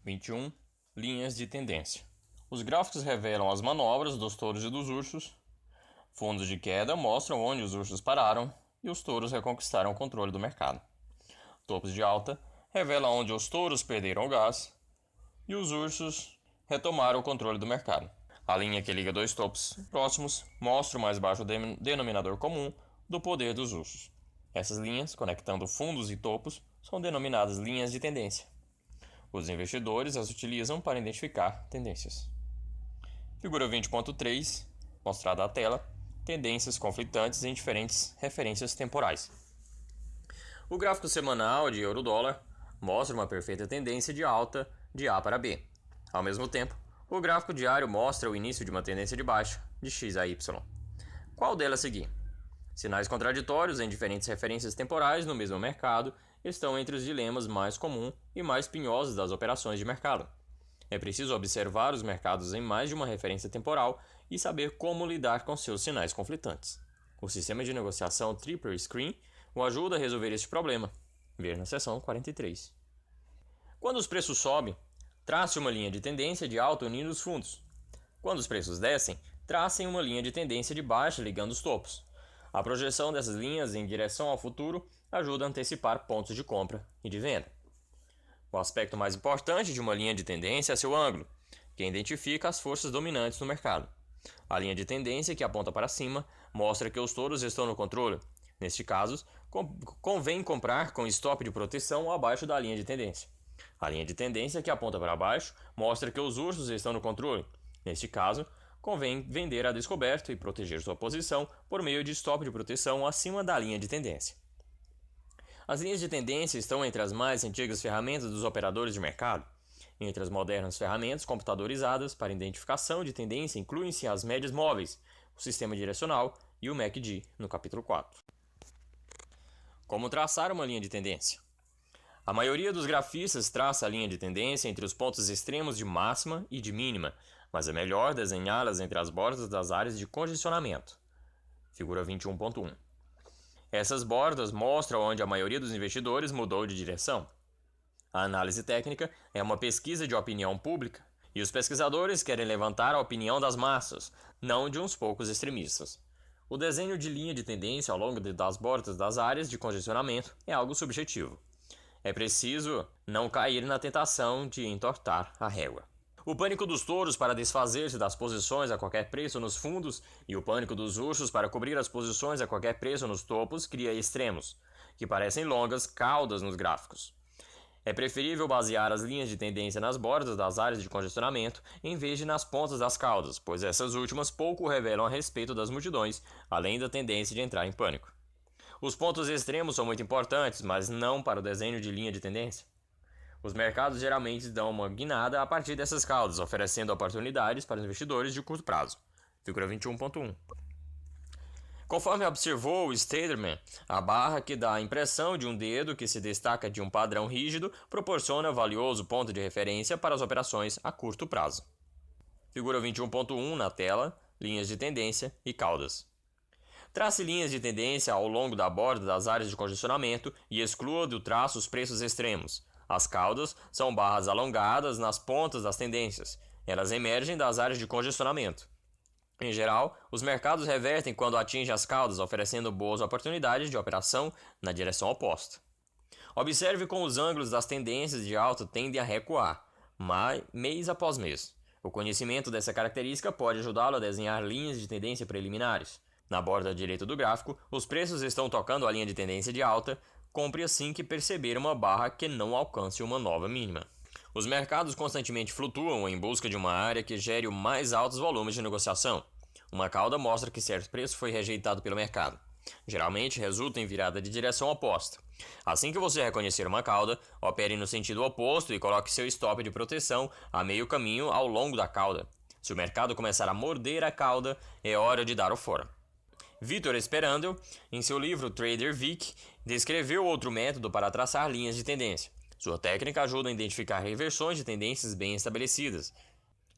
21. Linhas de tendência. Os gráficos revelam as manobras dos touros e dos ursos. Fundos de queda mostram onde os ursos pararam e os touros reconquistaram o controle do mercado. Topos de alta revela onde os touros perderam o gás e os ursos retomaram o controle do mercado. A linha que liga dois topos próximos mostra o mais baixo denominador comum do poder dos ursos. Essas linhas, conectando fundos e topos, são denominadas linhas de tendência. Os investidores as utilizam para identificar tendências. Figura 20.3, mostrada à tela, tendências conflitantes em diferentes referências temporais. O gráfico semanal de euro-dólar mostra uma perfeita tendência de alta de A para B. Ao mesmo tempo, o gráfico diário mostra o início de uma tendência de baixa de X a Y. Qual delas seguir? Sinais contraditórios em diferentes referências temporais no mesmo mercado estão entre os dilemas mais comuns e mais pinhosos das operações de mercado. É preciso observar os mercados em mais de uma referência temporal e saber como lidar com seus sinais conflitantes. O sistema de negociação Triple Screen o ajuda a resolver este problema. Ver na seção 43. Quando os preços sobem, trace uma linha de tendência de alta unindo os fundos. Quando os preços descem, tracem uma linha de tendência de baixa ligando os topos. A projeção dessas linhas em direção ao futuro ajuda a antecipar pontos de compra e de venda. O aspecto mais importante de uma linha de tendência é seu ângulo, que identifica as forças dominantes no mercado. A linha de tendência que aponta para cima mostra que os touros estão no controle. Neste caso, convém comprar com stop de proteção abaixo da linha de tendência. A linha de tendência que aponta para baixo mostra que os ursos estão no controle. Neste caso, convém vender a descoberto e proteger sua posição por meio de stop de proteção acima da linha de tendência. As linhas de tendência estão entre as mais antigas ferramentas dos operadores de mercado. Entre as modernas ferramentas computadorizadas para identificação de tendência incluem-se as médias móveis, o sistema direcional e o MACD, no capítulo 4. Como traçar uma linha de tendência? A maioria dos grafistas traça a linha de tendência entre os pontos extremos de máxima e de mínima, mas é melhor desenhá-las entre as bordas das áreas de congestionamento. Figura 21.1. Essas bordas mostram onde a maioria dos investidores mudou de direção. A análise técnica é uma pesquisa de opinião pública, e os pesquisadores querem levantar a opinião das massas, não de uns poucos extremistas. O desenho de linha de tendência ao longo das bordas das áreas de congestionamento é algo subjetivo. É preciso não cair na tentação de entortar a régua. O pânico dos touros para desfazer-se das posições a qualquer preço nos fundos e o pânico dos ursos para cobrir as posições a qualquer preço nos topos cria extremos, que parecem longas caudas nos gráficos. É preferível basear as linhas de tendência nas bordas das áreas de congestionamento em vez de nas pontas das caudas, pois essas últimas pouco revelam a respeito das multidões, além da tendência de entrar em pânico. Os pontos extremos são muito importantes, mas não para o desenho de linha de tendência. Os mercados geralmente dão uma guinada a partir dessas caudas, oferecendo oportunidades para os investidores de curto prazo. Figura 21.1. Conforme observou Staderman, a barra que dá a impressão de um dedo que se destaca de um padrão rígido proporciona valioso ponto de referência para as operações a curto prazo. Figura 21.1 na tela, linhas de tendência e caudas. Trace linhas de tendência ao longo da borda das áreas de congestionamento e exclua do traço os preços extremos. As caudas são barras alongadas nas pontas das tendências. Elas emergem das áreas de congestionamento. Em geral, os mercados revertem quando atingem as caudas, oferecendo boas oportunidades de operação na direção oposta. Observe como os ângulos das tendências de alta tendem a recuar, mês após mês. O conhecimento dessa característica pode ajudá-lo a desenhar linhas de tendência preliminares. Na borda direita do gráfico, os preços estão tocando a linha de tendência de alta. Compre assim que perceber uma barra que não alcance uma nova mínima. Os mercados constantemente flutuam em busca de uma área que gere os mais altos volumes de negociação. Uma cauda mostra que certo preço foi rejeitado pelo mercado. Geralmente resulta em virada de direção oposta. Assim que você reconhecer uma cauda, opere no sentido oposto e coloque seu stop de proteção a meio caminho ao longo da cauda. Se o mercado começar a morder a cauda, é hora de dar o fora. Victor Sperandel, em seu livro Trader Vic, descreveu outro método para traçar linhas de tendência. Sua técnica ajuda a identificar reversões de tendências bem estabelecidas.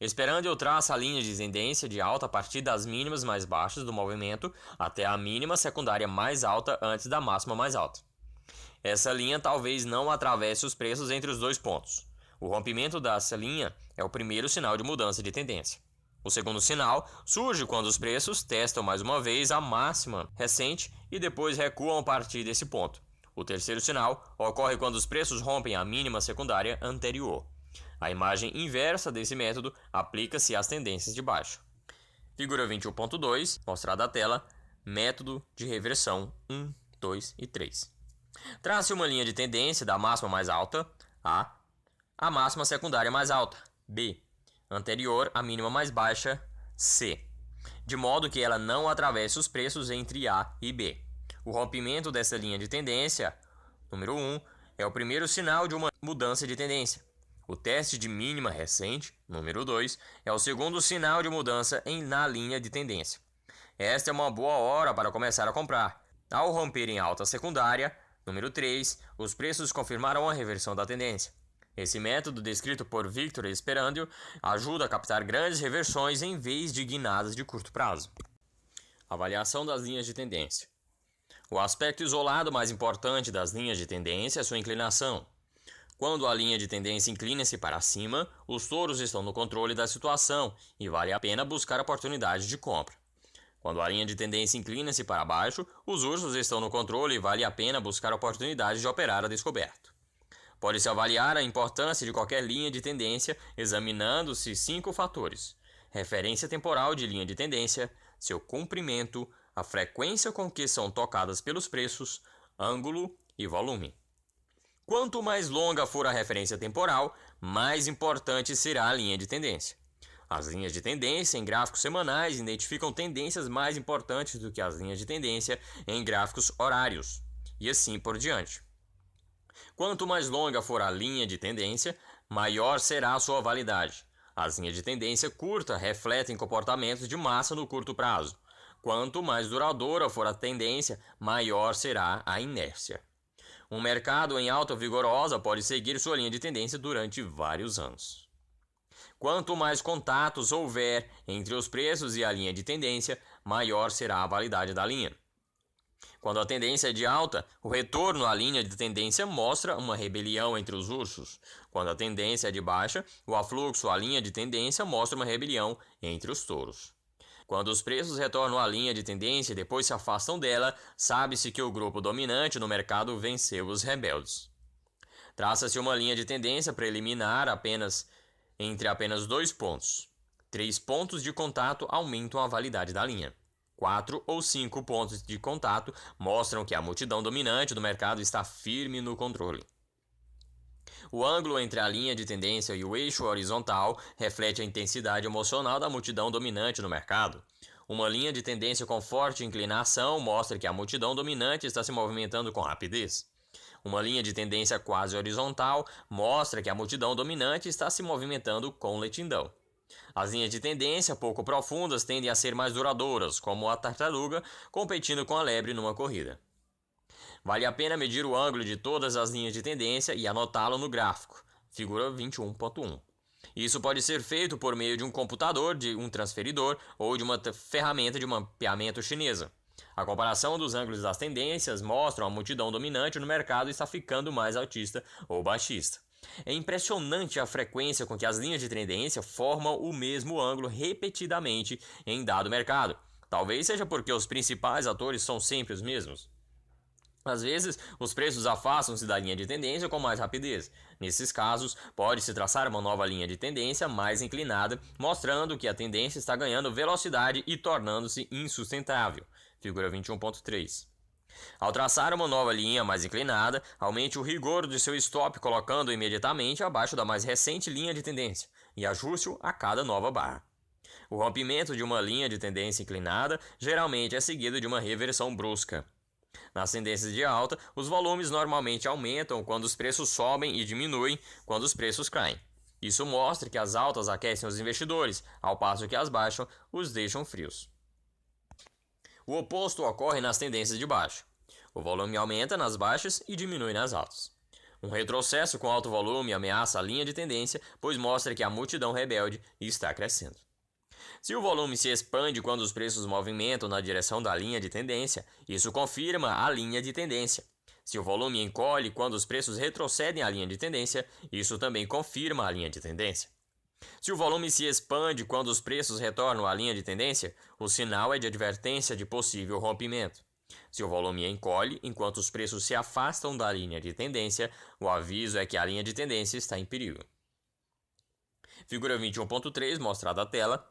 Sperandel traça a linha de tendência de alta a partir das mínimas mais baixas do movimento até a mínima secundária mais alta antes da máxima mais alta. Essa linha talvez não atravesse os preços entre os dois pontos. O rompimento dessa linha é o primeiro sinal de mudança de tendência. O segundo sinal surge quando os preços testam mais uma vez a máxima recente e depois recuam a partir desse ponto. O terceiro sinal ocorre quando os preços rompem a mínima secundária anterior. A imagem inversa desse método aplica-se às tendências de baixa. Figura 21.2, mostrada à tela, método de reversão 1, 2 e 3. Trace uma linha de tendência da máxima mais alta, A, à máxima secundária mais alta, B, anterior à mínima mais baixa, C, de modo que ela não atravesse os preços entre A e B. O rompimento dessa linha de tendência, número 1, é o primeiro sinal de uma mudança de tendência. O teste de mínima recente, número 2, é o segundo sinal de mudança na linha de tendência. Esta é uma boa hora para começar a comprar. Ao romper em alta secundária, número 3, os preços confirmarão a reversão da tendência. Esse método, descrito por Victor Esperandio, ajuda a captar grandes reversões em vez de guinadas de curto prazo. Avaliação das linhas de tendência. O aspecto isolado mais importante das linhas de tendência é sua inclinação. Quando a linha de tendência inclina-se para cima, os touros estão no controle da situação e vale a pena buscar oportunidades de compra. Quando a linha de tendência inclina-se para baixo, os ursos estão no controle e vale a pena buscar oportunidades de operar a descoberto. Pode-se avaliar a importância de qualquer linha de tendência examinando-se 5 fatores: referência temporal de linha de tendência, seu comprimento, a frequência com que são tocadas pelos preços, ângulo e volume. Quanto mais longa for a referência temporal, mais importante será a linha de tendência. As linhas de tendência em gráficos semanais identificam tendências mais importantes do que as linhas de tendência em gráficos horários, e assim por diante. Quanto mais longa for a linha de tendência, maior será a sua validade. As linhas de tendência curta refletem comportamentos de massa no curto prazo. Quanto mais duradoura for a tendência, maior será a inércia. Um mercado em alta vigorosa pode seguir sua linha de tendência durante vários anos. Quanto mais contatos houver entre os preços e a linha de tendência, maior será a validade da linha. Quando a tendência é de alta, o retorno à linha de tendência mostra uma rebelião entre os ursos. Quando a tendência é de baixa, o afluxo à linha de tendência mostra uma rebelião entre os touros. Quando os preços retornam à linha de tendência e depois se afastam dela, sabe-se que o grupo dominante no mercado venceu os rebeldes. Traça-se uma linha de tendência preliminar entre apenas 2 pontos. 3 pontos de contato aumentam a validade da linha. 4 ou 5 pontos de contato mostram que a multidão dominante do mercado está firme no controle. O ângulo entre a linha de tendência e o eixo horizontal reflete a intensidade emocional da multidão dominante no mercado. Uma linha de tendência com forte inclinação mostra que a multidão dominante está se movimentando com rapidez. Uma linha de tendência quase horizontal mostra que a multidão dominante está se movimentando com lentidão. As linhas de tendência pouco profundas tendem a ser mais duradouras, como a tartaruga competindo com a lebre numa corrida. Vale a pena medir o ângulo de todas as linhas de tendência e anotá-lo no gráfico, figura 21.1. Isso pode ser feito por meio de um computador, de um transferidor ou de uma ferramenta de mapeamento chinesa. A comparação dos ângulos das tendências mostra a multidão dominante no mercado está ficando mais altista ou baixista. É impressionante a frequência com que as linhas de tendência formam o mesmo ângulo repetidamente em dado mercado. Talvez seja porque os principais atores são sempre os mesmos. Às vezes, os preços afastam-se da linha de tendência com mais rapidez. Nesses casos, pode-se traçar uma nova linha de tendência mais inclinada, mostrando que a tendência está ganhando velocidade e tornando-se insustentável. Figura 21.3. Ao traçar uma nova linha mais inclinada, aumente o rigor de seu stop colocando-o imediatamente abaixo da mais recente linha de tendência e ajuste-o a cada nova barra. O rompimento de uma linha de tendência inclinada geralmente é seguido de uma reversão brusca. Nas tendências de alta, os volumes normalmente aumentam quando os preços sobem e diminuem quando os preços caem. Isso mostra que as altas aquecem os investidores, ao passo que as baixas os deixam frios. O oposto ocorre nas tendências de baixa. O volume aumenta nas baixas e diminui nas altas. Um retrocesso com alto volume ameaça a linha de tendência, pois mostra que a multidão rebelde está crescendo. Se o volume se expande quando os preços movimentam na direção da linha de tendência, isso confirma a linha de tendência. Se o volume encolhe quando os preços retrocedem à linha de tendência, isso também confirma a linha de tendência. Se o volume se expande quando os preços retornam à linha de tendência, o sinal é de advertência de possível rompimento. Se o volume encolhe enquanto os preços se afastam da linha de tendência, o aviso é que a linha de tendência está em perigo. Figura 21.3 mostra na tela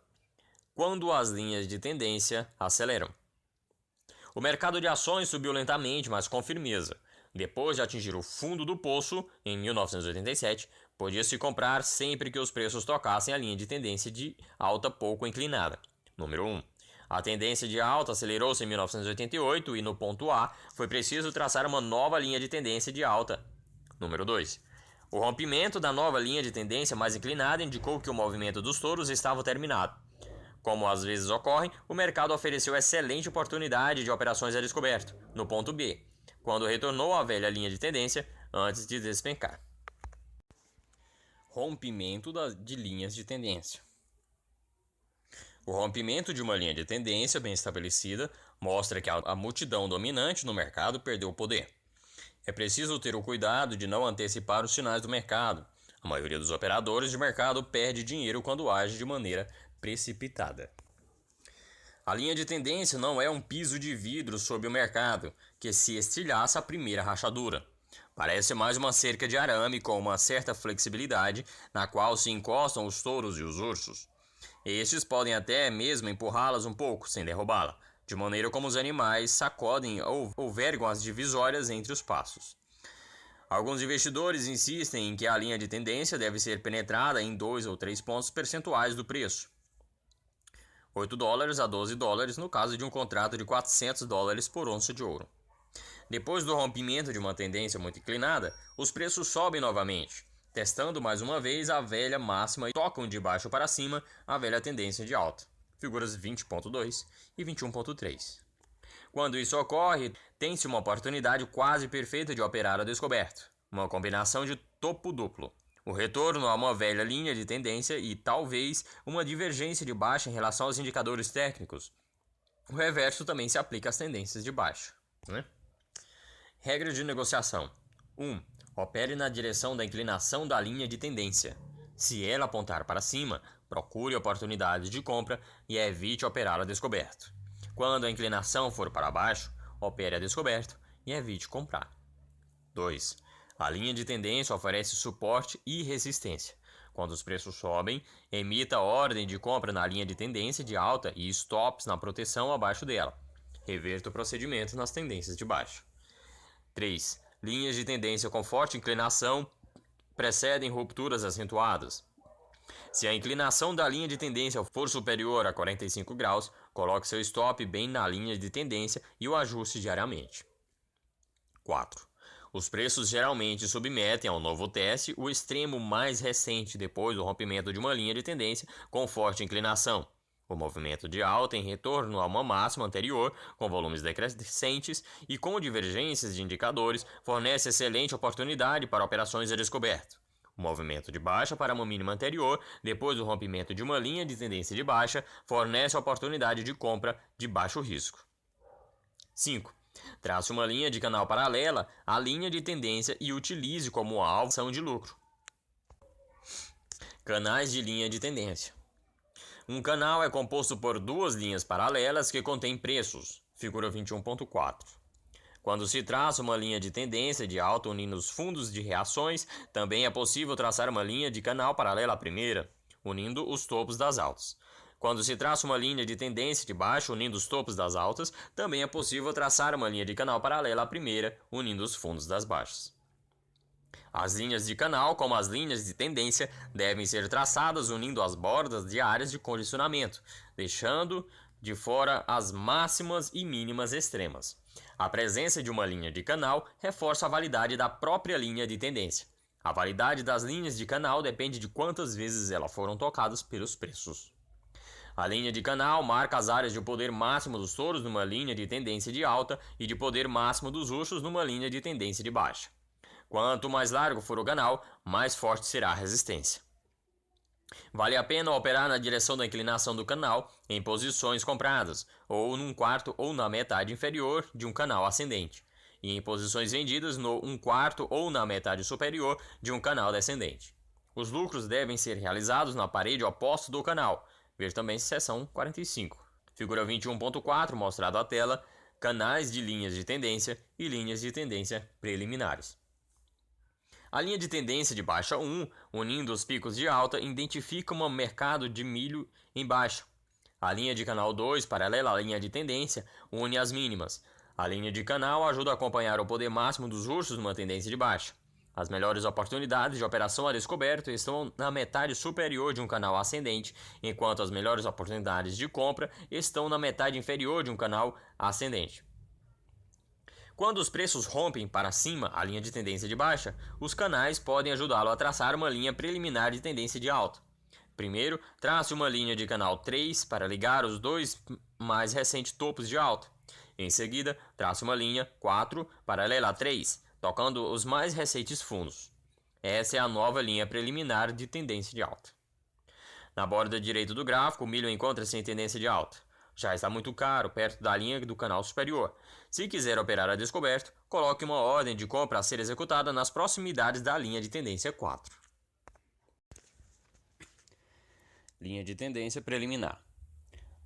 quando as linhas de tendência aceleram. O mercado de ações subiu lentamente, mas com firmeza. Depois de atingir o fundo do poço, em 1987, podia-se comprar sempre que os preços tocassem a linha de tendência de alta pouco inclinada. Número 1. A tendência de alta acelerou-se em 1988 e no ponto A foi preciso traçar uma nova linha de tendência de alta. Número 2. O rompimento da nova linha de tendência mais inclinada indicou que o movimento dos touros estava terminado. Como às vezes ocorre, o mercado ofereceu excelente oportunidade de operações a descoberto, no ponto B, quando retornou à velha linha de tendência antes de despencar. Rompimento de linhas de tendência. O rompimento de uma linha de tendência bem estabelecida mostra que a multidão dominante no mercado perdeu o poder. É preciso ter o cuidado de não antecipar os sinais do mercado. A maioria dos operadores de mercado perde dinheiro quando age de maneira precipitada. A linha de tendência não é um piso de vidro sobre o mercado, que se estilhaça a primeira rachadura. Parece mais uma cerca de arame com uma certa flexibilidade, na qual se encostam os touros e os ursos. Estes podem até mesmo empurrá-las um pouco, sem derrubá-la, de maneira como os animais sacodem ou vergam as divisórias entre os passos. Alguns investidores insistem em que a linha de tendência deve ser penetrada em 2 ou 3 pontos percentuais do preço. $8 a $12 no caso de um contrato de $400 por onça de ouro. Depois do rompimento de uma tendência muito inclinada, os preços sobem novamente, testando mais uma vez a velha máxima e tocam de baixo para cima a velha tendência de alta. Figuras 20.2 e 21.3. Quando isso ocorre, tem-se uma oportunidade quase perfeita de operar a descoberto, uma combinação de topo duplo. O retorno a uma velha linha de tendência e, talvez, uma divergência de baixa em relação aos indicadores técnicos. O reverso também se aplica às tendências de baixa. Regras de negociação. 1. Opere na direção da inclinação da linha de tendência. Se ela apontar para cima, procure oportunidades de compra e evite operar a descoberto. Quando a inclinação for para baixo, opere a descoberto e evite comprar. 2. A linha de tendência oferece suporte e resistência. Quando os preços sobem, emita ordem de compra na linha de tendência de alta e stops na proteção abaixo dela. Reverta o procedimento nas tendências de baixo. 3. Linhas de tendência com forte inclinação precedem rupturas acentuadas. Se a inclinação da linha de tendência for superior a 45 graus, coloque seu stop bem na linha de tendência e o ajuste diariamente. 4. Os preços geralmente submetem ao novo teste o extremo mais recente depois do rompimento de uma linha de tendência com forte inclinação. O movimento de alta em retorno a uma máxima anterior, com volumes decrescentes e com divergências de indicadores, fornece excelente oportunidade para operações a descoberto. O movimento de baixa para uma mínima anterior, depois do rompimento de uma linha de tendência de baixa, fornece oportunidade de compra de baixo risco. 5. Trace uma linha de canal paralela à linha de tendência e utilize como alvo ação de lucro. Canais de linha de tendência. Um canal é composto por duas linhas paralelas que contêm preços. Figura 21.4. Quando se traça uma linha de tendência de alta unindo os fundos de reações, também é possível traçar uma linha de canal paralela à primeira, unindo os topos das altas. Quando se traça uma linha de tendência de baixa unindo os topos das altas, também é possível traçar uma linha de canal paralela à primeira, unindo os fundos das baixas. As linhas de canal, como as linhas de tendência, devem ser traçadas unindo as bordas de áreas de condicionamento, deixando de fora as máximas e mínimas extremas. A presença de uma linha de canal reforça a validade da própria linha de tendência. A validade das linhas de canal depende de quantas vezes elas foram tocadas pelos preços. A linha de canal marca as áreas de poder máximo dos touros numa linha de tendência de alta e de poder máximo dos ursos numa linha de tendência de baixa. Quanto mais largo for o canal, mais forte será a resistência. Vale a pena operar na direção da inclinação do canal em posições compradas, ou num quarto ou na metade inferior de um canal ascendente. e em posições vendidas no 1/4 ou na metade superior de um canal descendente. Os lucros devem ser realizados na parede oposta do canal. Ver também seção 45. Figura 21.4, mostrado à tela, canais de linhas de tendência e linhas de tendência preliminares. A linha de tendência de baixa 1, unindo os picos de alta, identifica um mercado de milho em baixa. A linha de canal 2, paralela à linha de tendência, une as mínimas. A linha de canal ajuda a acompanhar o poder máximo dos ursos numa tendência de baixa. As melhores oportunidades de operação a descoberto estão na metade superior de um canal ascendente, enquanto as melhores oportunidades de compra estão na metade inferior de um canal ascendente. Quando os preços rompem para cima a linha de tendência de baixa, os canais podem ajudá-lo a traçar uma linha preliminar de tendência de alta. Primeiro, trace uma linha de canal 3 para ligar os dois mais recentes topos de alta. Em seguida, trace uma linha 4 paralela a 3, tocando os mais recentes fundos. Essa é a nova linha preliminar de tendência de alta. Na borda direita do gráfico, o milho encontra-se em tendência de alta. Já está muito caro, perto da linha do canal superior. Se quiser operar a descoberto, coloque uma ordem de compra a ser executada nas proximidades da linha de tendência 4. Linha de tendência preliminar.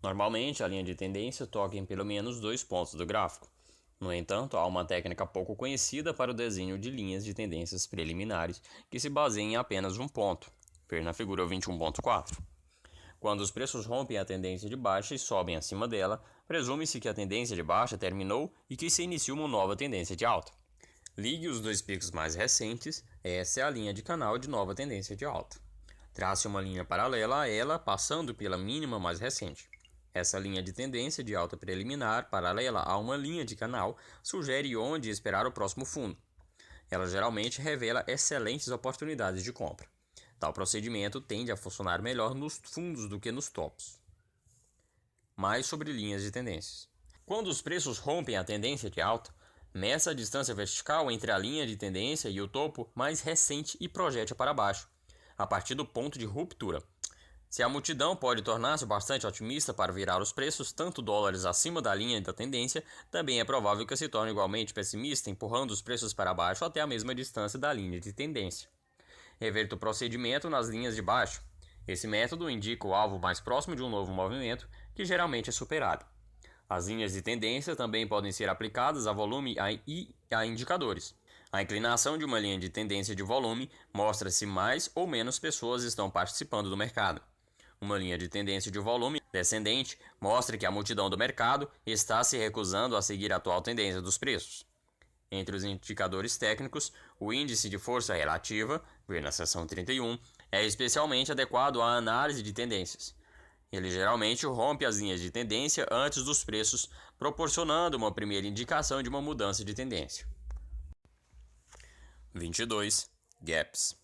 Normalmente, a linha de tendência toca em pelo menos 2 pontos do gráfico. No entanto, há uma técnica pouco conhecida para o desenho de linhas de tendências preliminares que se baseia em apenas um ponto. Ver na figura 21.4. Quando os preços rompem a tendência de baixa e sobem acima dela, presume-se que a tendência de baixa terminou e que se inicia uma nova tendência de alta. Ligue os dois picos mais recentes, essa é a linha de canal de nova tendência de alta. Trace uma linha paralela a ela, passando pela mínima mais recente. Essa linha de tendência de alta preliminar, paralela a uma linha de canal, sugere onde esperar o próximo fundo. Ela geralmente revela excelentes oportunidades de compra. Tal procedimento tende a funcionar melhor nos fundos do que nos topos. Mais sobre linhas de tendências. Quando os preços rompem a tendência de alta, meça a distância vertical entre a linha de tendência e o topo mais recente e projete para baixo, a partir do ponto de ruptura. Se a multidão pode tornar-se bastante otimista para virar os preços, tanto dólares acima da linha da tendência, também é provável que se torne igualmente pessimista, empurrando os preços para baixo até a mesma distância da linha de tendência. Reverta o procedimento nas linhas de baixo. Esse método indica o alvo mais próximo de um novo movimento, que geralmente é superado. As linhas de tendência também podem ser aplicadas a volume e a indicadores. A inclinação de uma linha de tendência de volume mostra se mais ou menos pessoas estão participando do mercado. Uma linha de tendência de volume descendente mostra que a multidão do mercado está se recusando a seguir a atual tendência dos preços. Entre os indicadores técnicos, o índice de força relativa, ver na seção 31, é especialmente adequado à análise de tendências. Ele geralmente rompe as linhas de tendência antes dos preços, proporcionando uma primeira indicação de uma mudança de tendência. 22. Gaps.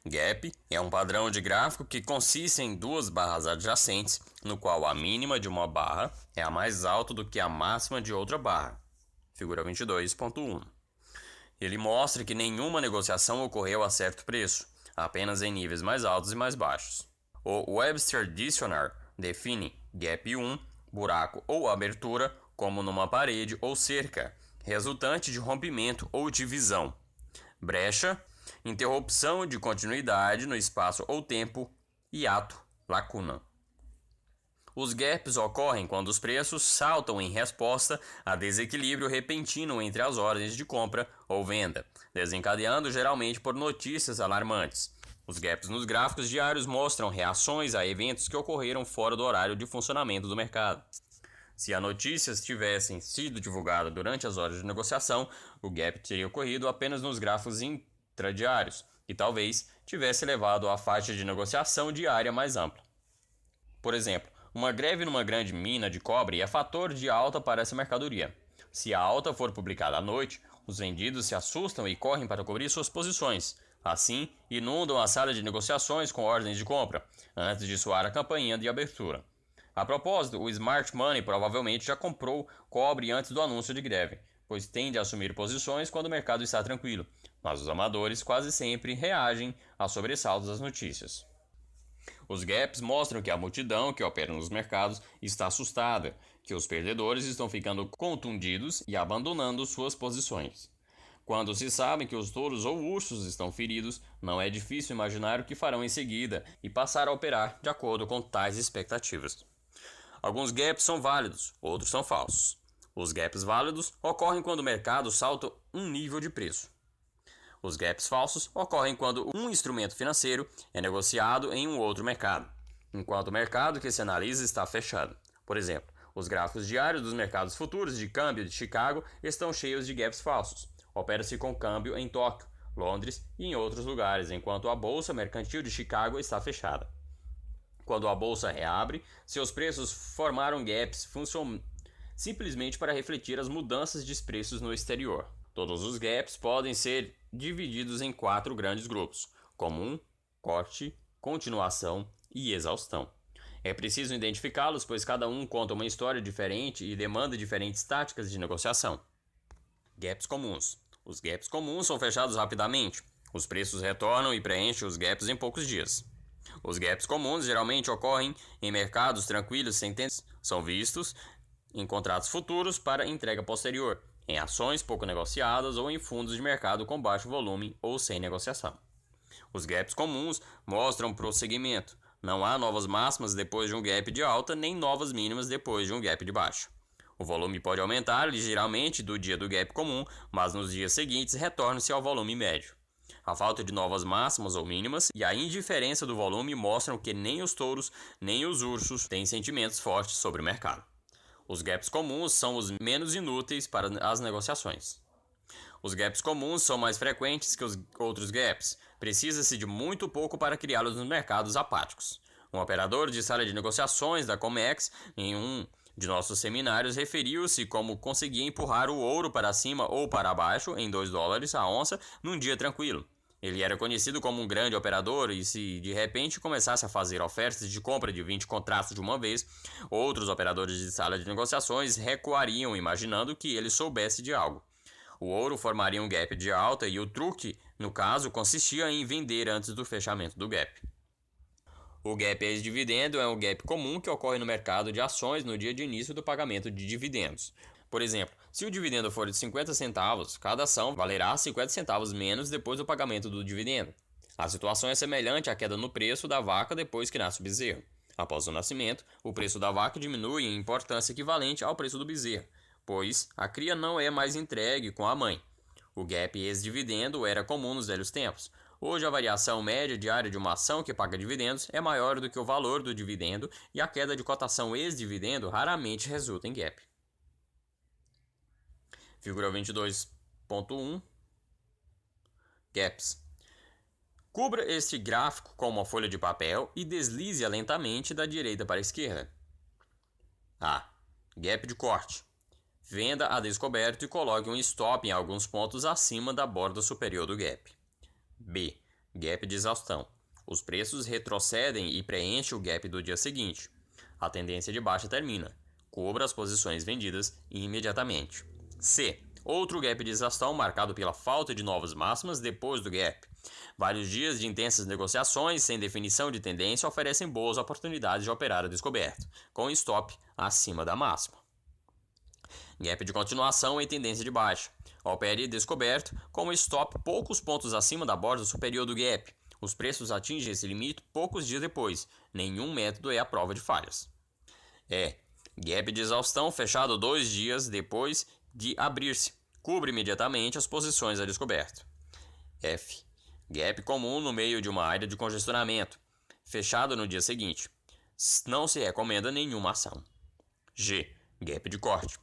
Gap é um padrão de gráfico que consiste em duas barras adjacentes, no qual a mínima de uma barra é a mais alta do que a máxima de outra barra. Figura 22.1. Ele mostra que nenhuma negociação ocorreu a certo preço, apenas em níveis mais altos e mais baixos. O Webster Dictionary define gap 1, buraco ou abertura, como numa parede ou cerca, resultante de rompimento ou divisão. Brecha, interrupção de continuidade no espaço ou tempo, hiato, lacuna. Os gaps ocorrem quando os preços saltam em resposta a desequilíbrio repentino entre as ordens de compra ou venda, desencadeando geralmente por notícias alarmantes. Os gaps nos gráficos diários mostram reações a eventos que ocorreram fora do horário de funcionamento do mercado. Se as notícias tivessem sido divulgadas durante as horas de negociação, o gap teria ocorrido apenas nos gráficos intradiários, e talvez tivesse levado à faixa de negociação diária mais ampla. Por exemplo, uma greve numa grande mina de cobre é fator de alta para essa mercadoria. Se a alta for publicada à noite, os vendidos se assustam e correm para cobrir suas posições. Assim, inundam a sala de negociações com ordens de compra, antes de soar a campainha de abertura. A propósito, o Smart Money provavelmente já comprou cobre antes do anúncio de greve, pois tende a assumir posições quando o mercado está tranquilo, mas os amadores quase sempre reagem a sobressaltos das notícias. Os gaps mostram que a multidão que opera nos mercados está assustada, que os perdedores estão ficando contundidos e abandonando suas posições. Quando se sabe que os touros ou ursos estão feridos, não é difícil imaginar o que farão em seguida e passar a operar de acordo com tais expectativas. Alguns gaps são válidos, outros são falsos. Os gaps válidos ocorrem quando o mercado salta um nível de preço. Os gaps falsos ocorrem quando um instrumento financeiro é negociado em um outro mercado, enquanto o mercado que se analisa está fechado. Por exemplo, os gráficos diários dos mercados futuros de câmbio de Chicago estão cheios de gaps falsos. Opera-se com câmbio em Tóquio, Londres e em outros lugares, enquanto a Bolsa Mercantil de Chicago está fechada. Quando a bolsa reabre, seus preços formaram gaps simplesmente para refletir as mudanças de preços no exterior. Todos os gaps podem ser divididos em 4 grandes grupos: comum, corte, continuação e exaustão. É preciso identificá-los, pois cada um conta uma história diferente e demanda diferentes táticas de negociação. Gaps comuns. Os gaps comuns são fechados rapidamente. Os preços retornam e preenchem os gaps em poucos dias. Os gaps comuns geralmente ocorrem em mercados tranquilos sem tendência. São vistos em contratos futuros para entrega posterior, em ações pouco negociadas ou em fundos de mercado com baixo volume ou sem negociação. Os gaps comuns mostram prosseguimento. Não há novas máximas depois de um gap de alta, nem novas mínimas depois de um gap de baixa. O volume pode aumentar ligeiramente do dia do gap comum, mas nos dias seguintes retorna-se ao volume médio. A falta de novas máximas ou mínimas e a indiferença do volume mostram que nem os touros nem os ursos têm sentimentos fortes sobre o mercado. Os gaps comuns são os menos inúteis para as negociações. Os gaps comuns são mais frequentes que os outros gaps. Precisa-se de muito pouco para criá-los nos mercados apáticos. Um operador de sala de negociações da Comex, em um de nossos seminários, referiu-se como conseguia empurrar o ouro para cima ou para baixo em $2 a onça num dia tranquilo. Ele era conhecido como um grande operador e se de repente começasse a fazer ofertas de compra de 20 contratos de uma vez, outros operadores de sala de negociações recuariam imaginando que ele soubesse de algo. O ouro formaria um gap de alta e o truque, no caso, consistia em vender antes do fechamento do gap. O gap ex-dividendo é um gap comum que ocorre no mercado de ações no dia de início do pagamento de dividendos. Por exemplo, se o dividendo for de 50 centavos, cada ação valerá 50 centavos menos depois do pagamento do dividendo. A situação é semelhante à queda no preço da vaca depois que nasce o bezerro. Após o nascimento, o preço da vaca diminui em importância equivalente ao preço do bezerro, pois a cria não é mais entregue com a mãe. O gap ex-dividendo era comum nos velhos tempos. Hoje, a variação média diária de uma ação que paga dividendos é maior do que o valor do dividendo e a queda de cotação ex-dividendo raramente resulta em gap. Figura 22.1. Gaps. Cubra este gráfico com uma folha de papel e deslize-a lentamente da direita para a esquerda. A. Gap de corte. Venda a descoberto e coloque um stop em alguns pontos acima da borda superior do gap. B. Gap de exaustão. Os preços retrocedem e preenchem o gap do dia seguinte. A tendência de baixa termina. Cubra as posições vendidas imediatamente. C. Outro gap de exaustão marcado pela falta de novas máximas depois do gap. Vários dias de intensas negociações sem definição de tendência oferecem boas oportunidades de operar a descoberto, com stop acima da máxima. Gap de continuação em tendência de baixa. Opere descoberto com stop poucos pontos acima da borda superior do gap. Os preços atingem esse limite poucos dias depois. Nenhum método é a prova de falhas. E. Gap de exaustão fechado 2 dias depois de abrir-se. Cubra imediatamente as posições a descoberto. F. Gap comum no meio de uma área de congestionamento. Fechado no dia seguinte. Não se recomenda nenhuma ação. G. Gap de corte.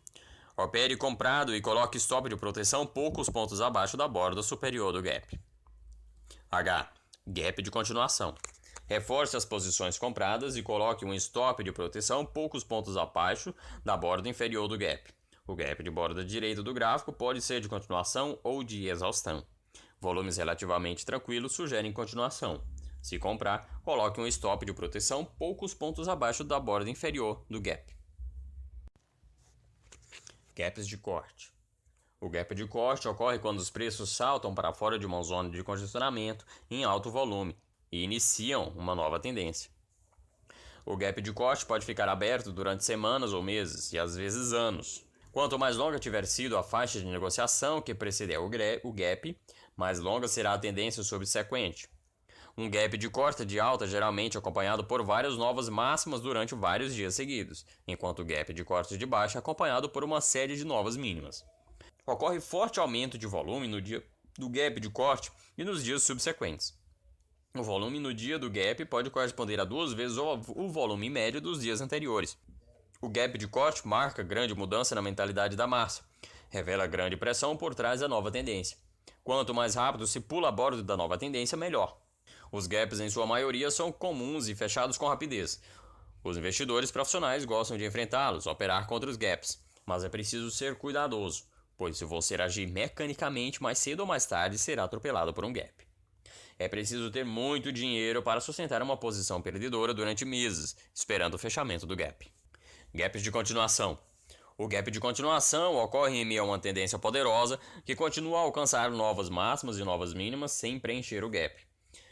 Opere comprado e coloque stop de proteção poucos pontos abaixo da borda superior do gap. H. Gap de continuação. Reforce as posições compradas e coloque um stop de proteção poucos pontos abaixo da borda inferior do gap. O gap de borda direita do gráfico pode ser de continuação ou de exaustão. Volumes relativamente tranquilos sugerem continuação. Se comprar, coloque um stop de proteção poucos pontos abaixo da borda inferior do gap. Gaps de corte. O gap de corte ocorre quando os preços saltam para fora de uma zona de congestionamento em alto volume e iniciam uma nova tendência. O gap de corte pode ficar aberto durante semanas ou meses, e às vezes anos. Quanto mais longa tiver sido a faixa de negociação que preceder o gap, mais longa será a tendência subsequente. Um gap de corte de alta geralmente acompanhado por várias novas máximas durante vários dias seguidos, enquanto o gap de corte de baixa é acompanhado por uma série de novas mínimas. Ocorre forte aumento de volume no dia do gap de corte e nos dias subsequentes. O volume no dia do gap pode corresponder a 2 vezes o volume médio dos dias anteriores. O gap de corte marca grande mudança na mentalidade da massa, revela grande pressão por trás da nova tendência. Quanto mais rápido se pula a bordo da nova tendência, melhor. Os gaps, em sua maioria, são comuns e fechados com rapidez. Os investidores profissionais gostam de enfrentá-los, operar contra os gaps, mas é preciso ser cuidadoso, pois se você agir mecanicamente, mais cedo ou mais tarde será atropelado por um gap. É preciso ter muito dinheiro para sustentar uma posição perdedora durante meses, esperando o fechamento do gap. Gaps de continuação. O gap de continuação ocorre em meio a uma tendência poderosa que continua a alcançar novas máximas e novas mínimas sem preencher o gap.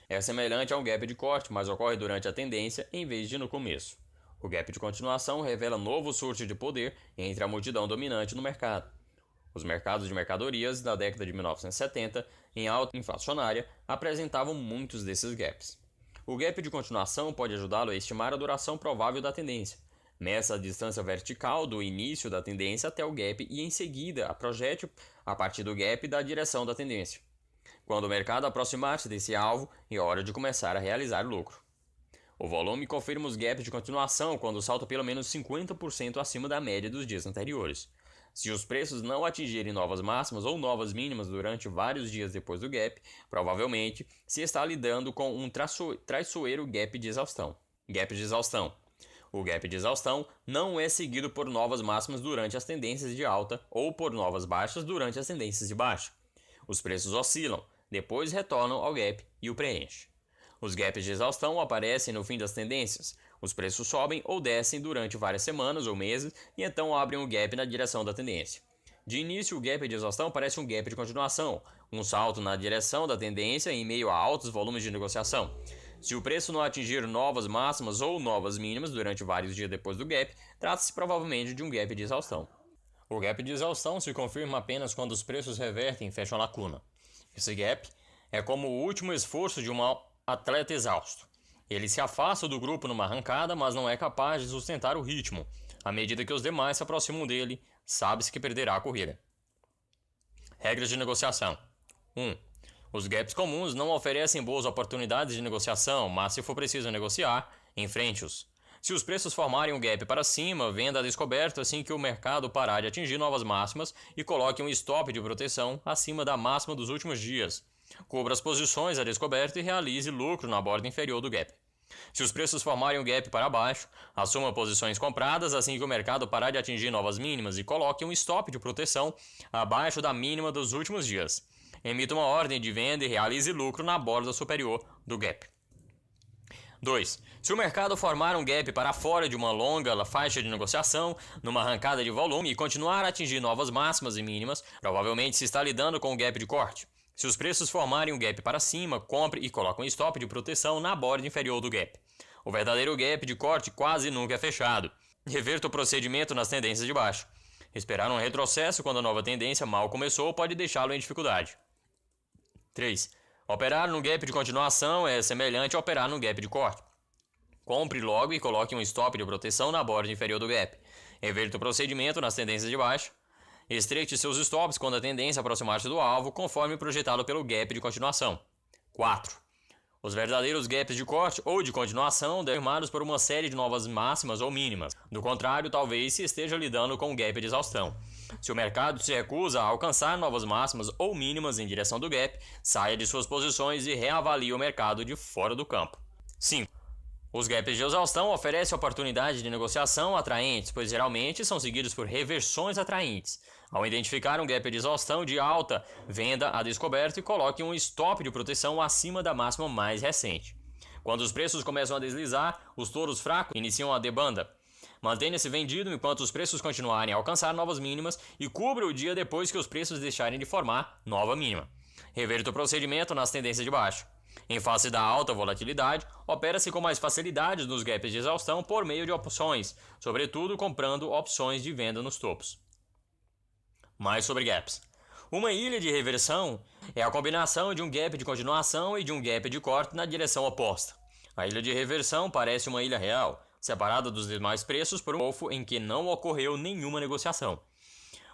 É semelhante a um gap de corte, mas ocorre durante a tendência em vez de no começo. O gap de continuação revela novo surto de poder entre a multidão dominante no mercado. Os mercados de mercadorias da década de 1970, em alta inflacionária, apresentavam muitos desses gaps. O gap de continuação pode ajudá-lo a estimar a duração provável da tendência. Meça a distância vertical do início da tendência até o gap e, em seguida, projete a partir do gap da direção da tendência. Quando o mercado aproximar-se desse alvo, é hora de começar a realizar lucro. O volume confirma os gaps de continuação quando salta pelo menos 50% acima da média dos dias anteriores. Se os preços não atingirem novas máximas ou novas mínimas durante vários dias depois do gap, provavelmente se está lidando com um traiçoeiro gap de exaustão. Gap de exaustão. O gap de exaustão não é seguido por novas máximas durante as tendências de alta ou por novas baixas durante as tendências de baixa. Os preços oscilam, depois retornam ao gap e o preenchem. Os gaps de exaustão aparecem no fim das tendências. Os preços sobem ou descem durante várias semanas ou meses e então abrem um gap na direção da tendência. De início, o gap de exaustão parece um gap de continuação, um salto na direção da tendência em meio a altos volumes de negociação. Se o preço não atingir novas máximas ou novas mínimas durante vários dias depois do gap, trata-se provavelmente de um gap de exaustão. O gap de exaustão se confirma apenas quando os preços revertem e fecham a lacuna. Esse gap é como o último esforço de um atleta exausto. Ele se afasta do grupo numa arrancada, mas não é capaz de sustentar o ritmo. À medida que os demais se aproximam dele, sabe-se que perderá a corrida. Regras de negociação. 1. Os gaps comuns não oferecem boas oportunidades de negociação, mas se for preciso negociar, enfrente-os. Se os preços formarem um gap para cima, venda a descoberto assim que o mercado parar de atingir novas máximas e coloque um stop de proteção acima da máxima dos últimos dias. Cubra as posições a descoberto e realize lucro na borda inferior do gap. Se os preços formarem um gap para baixo, assuma posições compradas assim que o mercado parar de atingir novas mínimas e coloque um stop de proteção abaixo da mínima dos últimos dias. Emita uma ordem de venda e realize lucro na borda superior do gap. 2. Se o mercado formar um gap para fora de uma longa faixa de negociação, numa arrancada de volume e continuar a atingir novas máximas e mínimas, provavelmente se está lidando com um gap de corte. Se os preços formarem um gap para cima, compre e coloque um stop de proteção na borda inferior do gap. O verdadeiro gap de corte quase nunca é fechado. Reverta o procedimento nas tendências de baixo. Esperar um retrocesso quando a nova tendência mal começou pode deixá-lo em dificuldade. 3. Operar no gap de continuação é semelhante a operar no gap de corte. Compre logo e coloque um stop de proteção na borda inferior do gap. Reverta o procedimento nas tendências de baixo. Estreite seus stops quando a tendência aproximar-se do alvo, conforme projetado pelo gap de continuação. 4. Os verdadeiros gaps de corte ou de continuação devem ser formados por uma série de novas máximas ou mínimas. Do contrário, talvez se esteja lidando com um gap de exaustão. Se o mercado se recusa a alcançar novas máximas ou mínimas em direção do gap, saia de suas posições e reavalie o mercado de fora do campo. 5. Os gaps de exaustão oferecem oportunidades de negociação atraentes, pois geralmente são seguidos por reversões atraentes. Ao identificar um gap de exaustão de alta, venda a descoberto e coloque um stop de proteção acima da máxima mais recente. Quando os preços começam a deslizar, os touros fracos iniciam a debanda. Mantenha-se vendido enquanto os preços continuarem a alcançar novas mínimas e cubra o dia depois que os preços deixarem de formar nova mínima. Reverta o procedimento nas tendências de baixo. Em face da alta volatilidade, opera-se com mais facilidade nos gaps de exaustão por meio de opções, sobretudo comprando opções de venda nos topos. Mais sobre gaps. Uma ilha de reversão é a combinação de um gap de continuação e de um gap de corte na direção oposta. A ilha de reversão parece uma ilha real, separada dos demais preços por um golfo em que não ocorreu nenhuma negociação,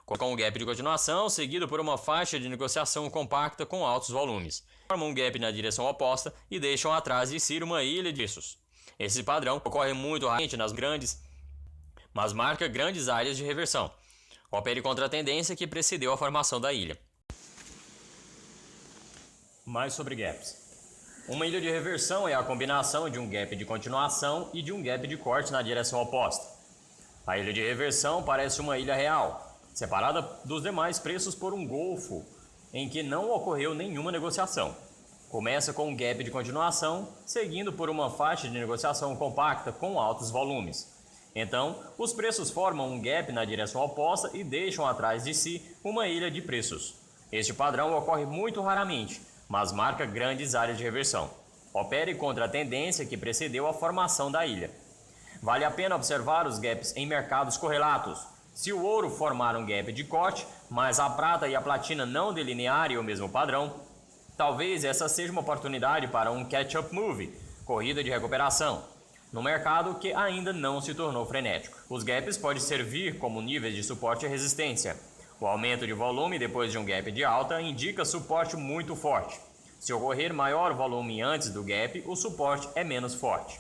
com um gap de continuação seguido por uma faixa de negociação compacta com altos volumes. Formam um gap na direção oposta e deixam atrás de si uma ilha de preços. Esse padrão ocorre muito raramente nas grandes, mas marca grandes áreas de reversão. Opere contra a tendência que precedeu a formação da ilha. Mais sobre gaps. Uma ilha de reversão é a combinação de um gap de continuação e de um gap de corte na direção oposta. A ilha de reversão parece uma ilha real, separada dos demais preços por um golfo em que não ocorreu nenhuma negociação. Começa com um gap de continuação, seguindo por uma faixa de negociação compacta com altos volumes. Então, os preços formam um gap na direção oposta e deixam atrás de si uma ilha de preços. Este padrão ocorre muito raramente, mas marca grandes áreas de reversão. Opere contra a tendência que precedeu a formação da ilha. Vale a pena observar os gaps em mercados correlatos. Se o ouro formar um gap de corte, mas a prata e a platina não delinearem o mesmo padrão, talvez essa seja uma oportunidade para um catch-up move, corrida de recuperação, no mercado que ainda não se tornou frenético. Os gaps podem servir como níveis de suporte e resistência. O aumento de volume depois de um gap de alta indica suporte muito forte. Se ocorrer maior volume antes do gap, o suporte é menos forte.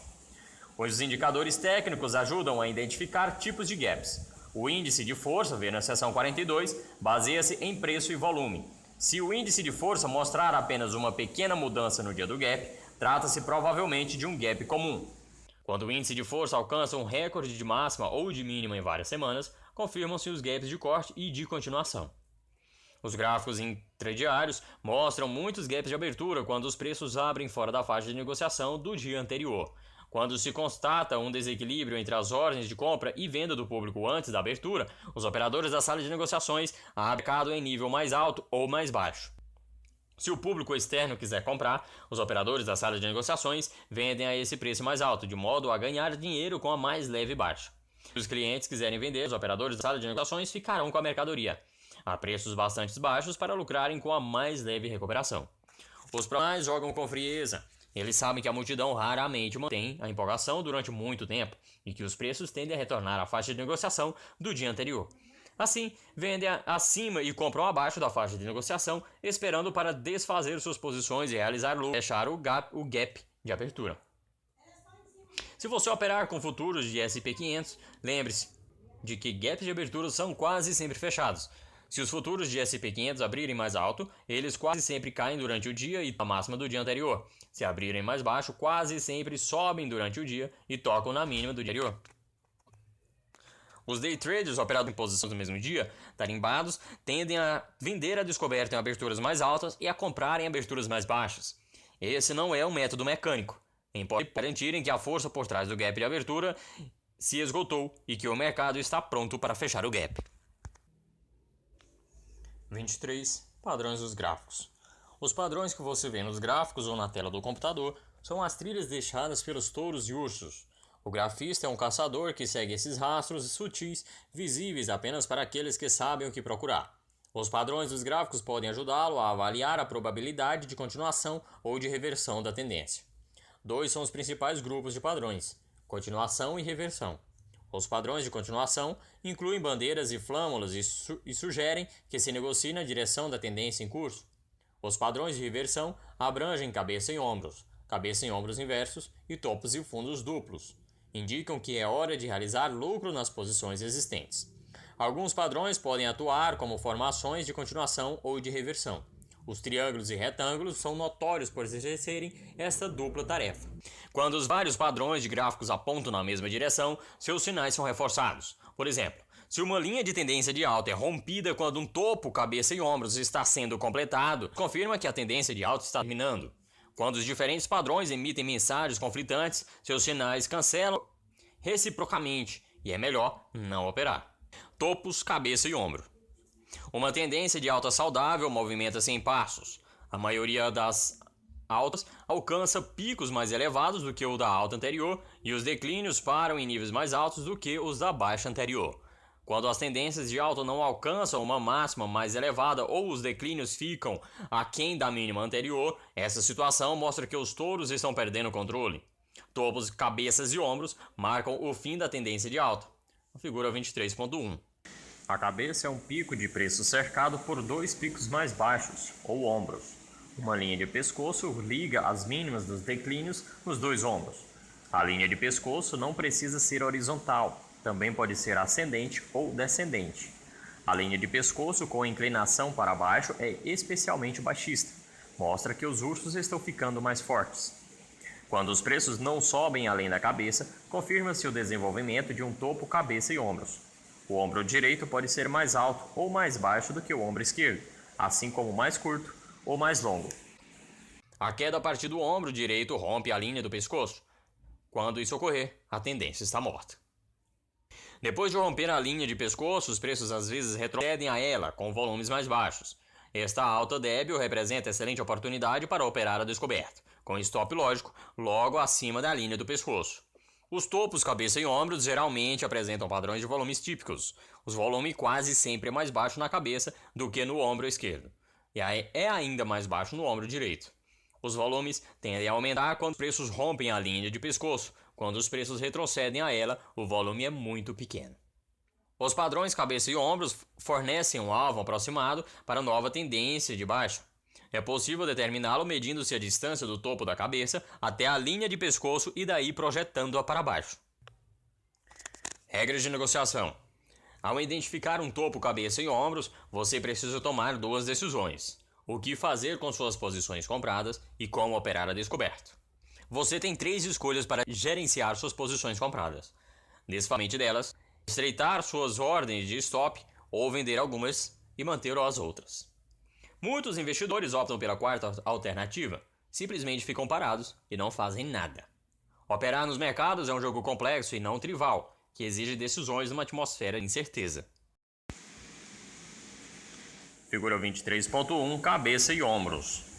Os indicadores técnicos ajudam a identificar tipos de gaps. O índice de força, vê na seção 42, baseia-se em preço e volume. Se o índice de força mostrar apenas uma pequena mudança no dia do gap, trata-se provavelmente de um gap comum. Quando o índice de força alcança um recorde de máxima ou de mínima em várias semanas, confirmam-se os gaps de corte e de continuação. Os gráficos intradiários mostram muitos gaps de abertura quando os preços abrem fora da faixa de negociação do dia anterior. Quando se constata um desequilíbrio entre as ordens de compra e venda do público antes da abertura, os operadores da sala de negociações abrem o mercado em nível mais alto ou mais baixo. Se o público externo quiser comprar, os operadores da sala de negociações vendem a esse preço mais alto, de modo a ganhar dinheiro com a mais leve baixa. Se os clientes quiserem vender, os operadores da sala de negociações ficarão com a mercadoria a preços bastante baixos para lucrarem com a mais leve recuperação. Os profissionais jogam com frieza. Eles sabem que a multidão raramente mantém a empolgação durante muito tempo e que os preços tendem a retornar à faixa de negociação do dia anterior. Assim, vendem acima e compram abaixo da faixa de negociação, esperando para desfazer suas posições e realizar lucro, fechar o gap de abertura. Se você operar com futuros de S&P 500, lembre-se de que gaps de abertura são quase sempre fechados. Se os futuros de S&P 500 abrirem mais alto, eles quase sempre caem durante o dia e a máxima do dia anterior. Se abrirem mais baixo, quase sempre sobem durante o dia e tocam na mínima do dia anterior. Os day traders operados em posições do mesmo dia, tarimbados, tendem a vender a descoberta em aberturas mais altas e a comprar em aberturas mais baixas. Esse não é um método mecânico. Pode garantirem que a força por trás do gap de abertura se esgotou e que o mercado está pronto para fechar o gap. 23. Padrões dos gráficos. Os padrões que você vê nos gráficos ou na tela do computador são as trilhas deixadas pelos touros e ursos. O grafista é um caçador que segue esses rastros sutis, visíveis apenas para aqueles que sabem o que procurar. Os padrões dos gráficos podem ajudá-lo a avaliar a probabilidade de continuação ou de reversão da tendência. Dois são os principais grupos de padrões: continuação e reversão. Os padrões de continuação incluem bandeiras e flâmulas e sugerem que se negocie na direção da tendência em curso. Os padrões de reversão abrangem cabeça e ombros inversos e topos e fundos duplos. Indicam que é hora de realizar lucro nas posições existentes. Alguns padrões podem atuar como formações de continuação ou de reversão. Os triângulos e retângulos são notórios por exercerem esta dupla tarefa. Quando os vários padrões de gráficos apontam na mesma direção, seus sinais são reforçados. Por exemplo, se uma linha de tendência de alta é rompida quando um topo, cabeça e ombros está sendo completado, confirma que a tendência de alta está terminando. Quando os diferentes padrões emitem mensagens conflitantes, seus sinais cancelam reciprocamente e é melhor não operar. Topos, cabeça e ombro. Uma tendência de alta saudável movimenta-se em passos. A maioria das altas alcança picos mais elevados do que o da alta anterior e os declínios param em níveis mais altos do que os da baixa anterior. Quando as tendências de alta não alcançam uma máxima mais elevada ou os declínios ficam aquém da mínima anterior, essa situação mostra que os touros estão perdendo o controle. Topos, cabeças e ombros marcam o fim da tendência de alta. A figura 23.1. A cabeça é um pico de preço cercado por dois picos mais baixos, ou ombros. Uma linha de pescoço liga as mínimas dos declínios nos dois ombros. A linha de pescoço não precisa ser horizontal, também pode ser ascendente ou descendente. A linha de pescoço com inclinação para baixo é especialmente baixista, mostra que os ursos estão ficando mais fortes. Quando os preços não sobem além da cabeça, confirma-se o desenvolvimento de um topo, cabeça e ombros. O ombro direito pode ser mais alto ou mais baixo do que o ombro esquerdo, assim como mais curto ou mais longo. A queda a partir do ombro direito rompe a linha do pescoço. Quando isso ocorrer, a tendência está morta. Depois de romper a linha de pescoço, os preços às vezes retrocedem a ela, com volumes mais baixos. Esta alta débil representa excelente oportunidade para operar a descoberta, com stop lógico logo acima da linha do pescoço. Os topos, cabeça e ombros geralmente apresentam padrões de volumes típicos. O volume quase sempre é mais baixo na cabeça do que no ombro esquerdo, e é ainda mais baixo no ombro direito. Os volumes tendem a aumentar quando os preços rompem a linha de pescoço. Quando os preços retrocedem a ela, o volume é muito pequeno. Os padrões cabeça e ombros fornecem um alvo aproximado para a nova tendência de baixa. É possível determiná-lo medindo-se a distância do topo da cabeça até a linha de pescoço e daí projetando-a para baixo. Regras de negociação. Ao identificar um topo, cabeça e ombros, você precisa tomar duas decisões: o que fazer com suas posições compradas e como operar a descoberta. Você tem 3 escolhas para gerenciar suas posições compradas. Principalmente delas, estreitar suas ordens de stop ou vender algumas e manter as outras. Muitos investidores optam pela quarta alternativa, simplesmente ficam parados e não fazem nada. Operar nos mercados é um jogo complexo e não trivial, que exige decisões numa atmosfera de incerteza. Figura 23.1, cabeça e ombros.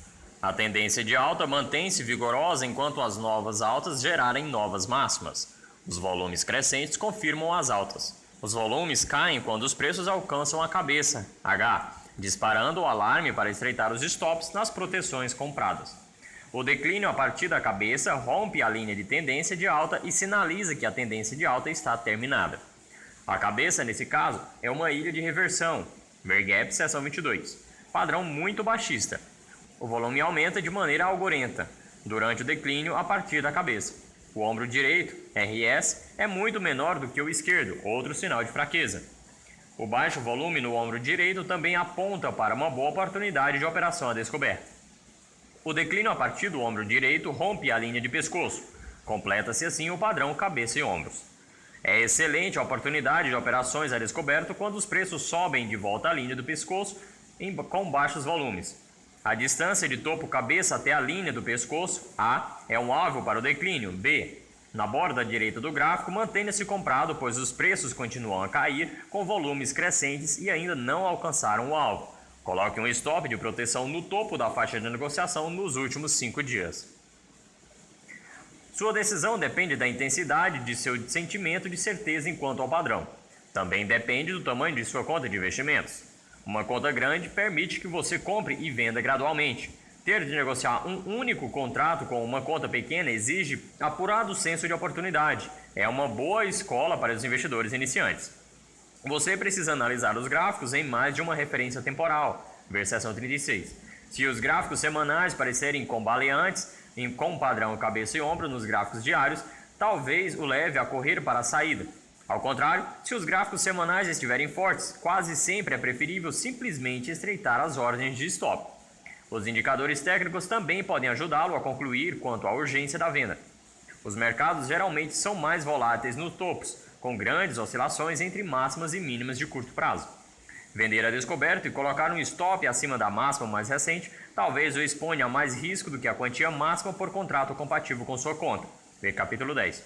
A tendência de alta mantém-se vigorosa enquanto as novas altas gerarem novas máximas. Os volumes crescentes confirmam as altas. Os volumes caem quando os preços alcançam a cabeça, H, disparando o alarme para estreitar os stops nas proteções compradas. O declínio a partir da cabeça rompe a linha de tendência de alta e sinaliza que a tendência de alta está terminada. A cabeça, nesse caso, é uma ilha de reversão, Vergap seção 22, padrão muito baixista. O volume aumenta de maneira algorenta durante o declínio a partir da cabeça. O ombro direito, RS, é muito menor do que o esquerdo, outro sinal de fraqueza. O baixo volume no ombro direito também aponta para uma boa oportunidade de operação a descoberta. O declínio a partir do ombro direito rompe a linha de pescoço. Completa-se assim o padrão cabeça e ombros. É excelente a oportunidade de operações a descoberto quando os preços sobem de volta à linha do pescoço com baixos volumes. A distância de topo cabeça até a linha do pescoço, A, é um alvo para o declínio, B. Na borda direita do gráfico, mantenha-se comprado, pois os preços continuam a cair com volumes crescentes e ainda não alcançaram o alvo. Coloque um stop de proteção no topo da faixa de negociação nos últimos 5 dias. Sua decisão depende da intensidade de seu sentimento de certeza enquanto ao padrão. Também depende do tamanho de sua conta de investimentos. Uma conta grande permite que você compre e venda gradualmente. Ter de negociar um único contrato com uma conta pequena exige apurado senso de oportunidade. É uma boa escola para os investidores iniciantes. Você precisa analisar os gráficos em mais de uma referência temporal, ver seção 36. Se os gráficos semanais parecerem combaleantes, com padrão cabeça e ombro nos gráficos diários, talvez o leve a correr para a saída. Ao contrário, se os gráficos semanais estiverem fortes, quase sempre é preferível simplesmente estreitar as ordens de stop. Os indicadores técnicos também podem ajudá-lo a concluir quanto à urgência da venda. Os mercados geralmente são mais voláteis nos topos, com grandes oscilações entre máximas e mínimas de curto prazo. Vender a descoberto e colocar um stop acima da máxima mais recente talvez o exponha a mais risco do que a quantia máxima por contrato compatível com sua conta. Ver capítulo 10.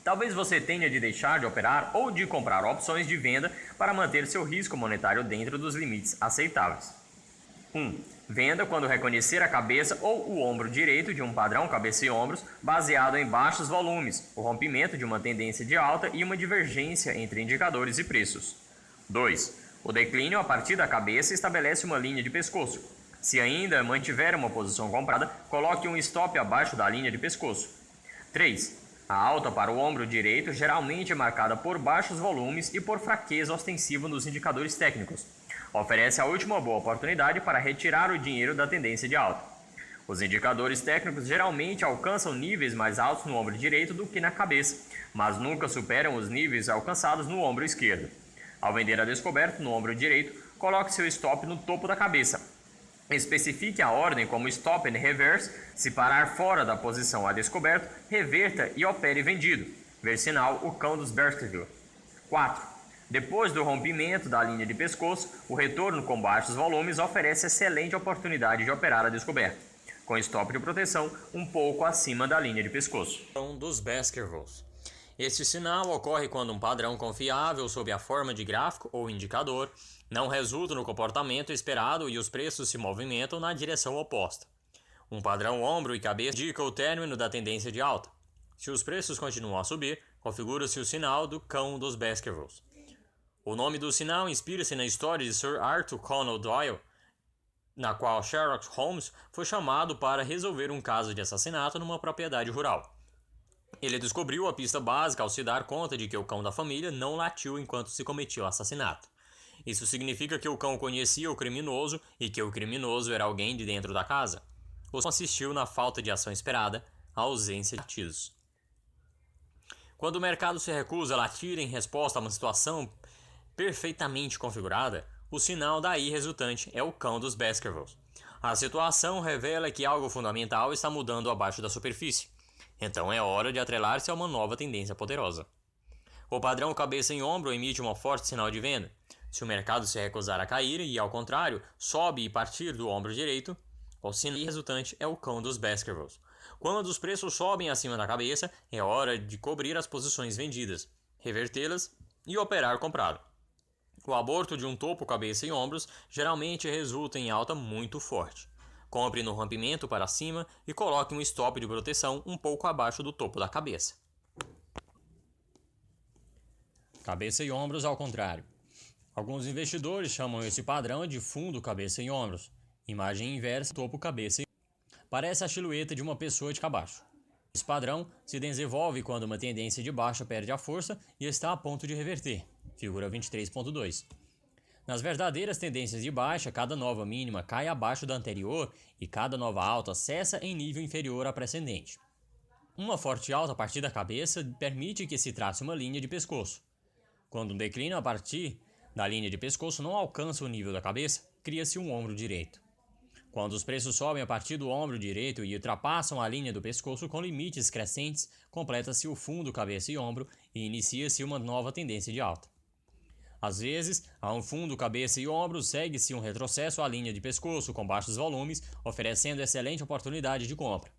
Talvez você tenha de deixar de operar ou de comprar opções de venda para manter seu risco monetário dentro dos limites aceitáveis. 1. Venda quando reconhecer a cabeça ou o ombro direito de um padrão cabeça e ombros baseado em baixos volumes, o rompimento de uma tendência de alta e uma divergência entre indicadores e preços. 2. O declínio a partir da cabeça estabelece uma linha de pescoço. Se ainda mantiver uma posição comprada, coloque um stop abaixo da linha de pescoço. 3. A alta para o ombro direito geralmente é marcada por baixos volumes e por fraqueza ostensiva nos indicadores técnicos. Oferece a última boa oportunidade para retirar o dinheiro da tendência de alta. Os indicadores técnicos geralmente alcançam níveis mais altos no ombro direito do que na cabeça, mas nunca superam os níveis alcançados no ombro esquerdo. Ao vender a descoberto no ombro direito, coloque seu stop no topo da cabeça. Especifique a ordem como stop and reverse. Se parar fora da posição a descoberto, reverta e opere vendido. Ver sinal o cão dos Baskerville. 4. Depois do rompimento da linha de pescoço, o retorno com baixos volumes oferece excelente oportunidade de operar a descoberto, com stop de proteção um pouco acima da linha de pescoço. Cão dos Baskervilles. Este sinal ocorre quando um padrão confiável sob a forma de gráfico ou indicador não resulta no comportamento esperado e os preços se movimentam na direção oposta. Um padrão ombro e cabeça indica o término da tendência de alta. Se os preços continuam a subir, configura-se o sinal do cão dos Baskervilles. O nome do sinal inspira-se na história de Sir Arthur Conan Doyle, na qual Sherlock Holmes foi chamado para resolver um caso de assassinato numa propriedade rural. Ele descobriu a pista básica ao se dar conta de que o cão da família não latiu enquanto se cometia o assassinato. Isso significa que o cão conhecia o criminoso e que o criminoso era alguém de dentro da casa. O cão assistiu na falta de ação esperada, a ausência de latidos. Quando o mercado se recusa a latir em resposta a uma situação perfeitamente configurada, o sinal daí resultante é o cão dos Baskervilles. A situação revela que algo fundamental está mudando abaixo da superfície. Então é hora de atrelar-se a uma nova tendência poderosa. O padrão cabeça em ombro emite um forte sinal de venda. Se o mercado se recusar a cair e, ao contrário, sobe e partir do ombro direito, o sinal resultante é o cão dos Baskervilles. Quando os preços sobem acima da cabeça, é hora de cobrir as posições vendidas, revertê-las e operar comprado. O aborto de um topo cabeça e ombros geralmente resulta em alta muito forte. Compre no rompimento para cima e coloque um stop de proteção um pouco abaixo do topo da cabeça. Cabeça e ombros ao contrário. Alguns investidores chamam esse padrão de fundo cabeça e ombros. Imagem inversa, topo cabeça e ombros. Parece a silhueta de uma pessoa de cabaço. Esse padrão se desenvolve quando uma tendência de baixa perde a força e está a ponto de reverter. Figura 23.2. Nas verdadeiras tendências de baixa, cada nova mínima cai abaixo da anterior e cada nova alta cessa em nível inferior à precedente. Uma forte alta a partir da cabeça permite que se trace uma linha de pescoço. Quando um declínio a partir da linha de pescoço não alcança o nível da cabeça, cria-se um ombro direito. Quando os preços sobem a partir do ombro direito e ultrapassam a linha do pescoço com limites crescentes, completa-se o fundo cabeça e ombro e inicia-se uma nova tendência de alta. Às vezes, a um fundo cabeça e ombro segue-se um retrocesso à linha de pescoço com baixos volumes, oferecendo excelente oportunidade de compra.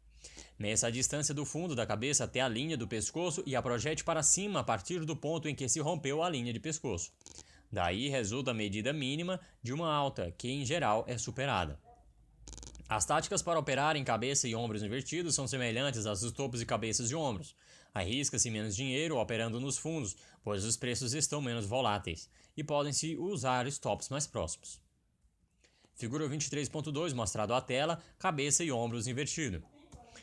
Meça a distância do fundo da cabeça até a linha do pescoço e a projete para cima a partir do ponto em que se rompeu a linha de pescoço. Daí resulta a medida mínima de uma alta, que em geral é superada. As táticas para operar em cabeça e ombros invertidos são semelhantes às dos topos e cabeças de ombros. Arrisca-se menos dinheiro operando nos fundos, pois os preços estão menos voláteis, e podem-se usar stops mais próximos. Figura 23.2 mostrado à tela, cabeça e ombros invertido.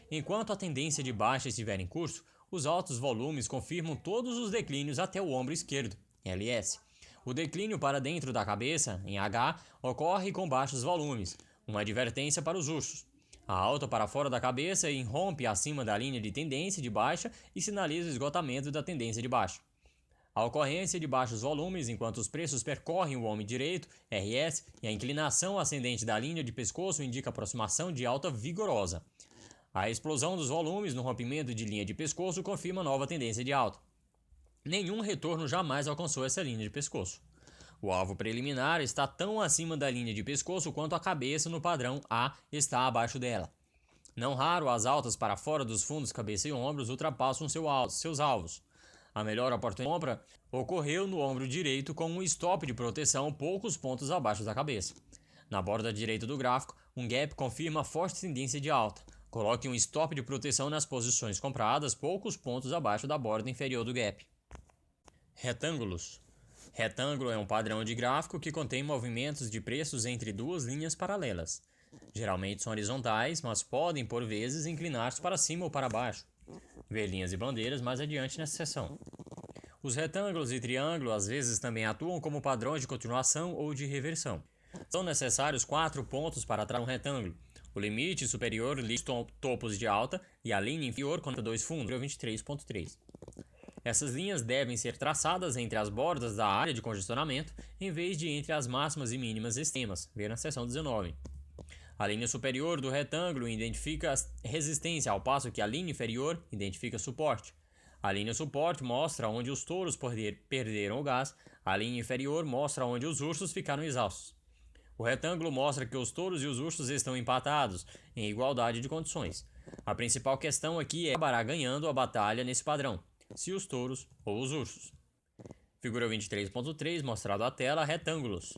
Enquanto a tendência de baixa estiver em curso, os altos volumes confirmam todos os declínios até o ombro esquerdo, LS. O declínio para dentro da cabeça, em H, ocorre com baixos volumes, uma advertência para os ursos. A alta para fora da cabeça irrompe acima da linha de tendência de baixa e sinaliza o esgotamento da tendência de baixa. A ocorrência de baixos volumes enquanto os preços percorrem o ombro direito, RS, e a inclinação ascendente da linha de pescoço indica aproximação de alta vigorosa. A explosão dos volumes no rompimento de linha de pescoço confirma nova tendência de alta. Nenhum retorno jamais alcançou essa linha de pescoço. O alvo preliminar está tão acima da linha de pescoço quanto a cabeça no padrão A está abaixo dela. Não raro, as altas para fora dos fundos cabeça e ombros ultrapassam seus alvos. A melhor oportunidade de compra ocorreu no ombro direito com um stop de proteção poucos pontos abaixo da cabeça. Na borda direita do gráfico, um gap confirma a forte tendência de alta. Coloque um stop de proteção nas posições compradas poucos pontos abaixo da borda inferior do gap. Retângulos. Retângulo é um padrão de gráfico que contém movimentos de preços entre duas linhas paralelas. Geralmente são horizontais, mas podem, por vezes, inclinar-se para cima ou para baixo. Ver linhas e bandeiras mais adiante nessa seção. Os retângulos e triângulos às vezes também atuam como padrões de continuação ou de reversão. São necessários 4 pontos para traçar um retângulo. O limite superior liga os topos de alta e a linha inferior conta 2 fundos, 23.3. Essas linhas devem ser traçadas entre as bordas da área de congestionamento, em vez de entre as máximas e mínimas extremas, ver na seção 19. A linha superior do retângulo identifica a resistência, ao passo que a linha inferior identifica suporte. A linha suporte mostra onde os touros perderam o gás, a linha inferior mostra onde os ursos ficaram exaustos. O retângulo mostra que os touros e os ursos estão empatados, em igualdade de condições. A principal questão aqui é acabará ganhando a batalha nesse padrão, se os touros ou os ursos. Figura 23.3, mostrado à tela, retângulos.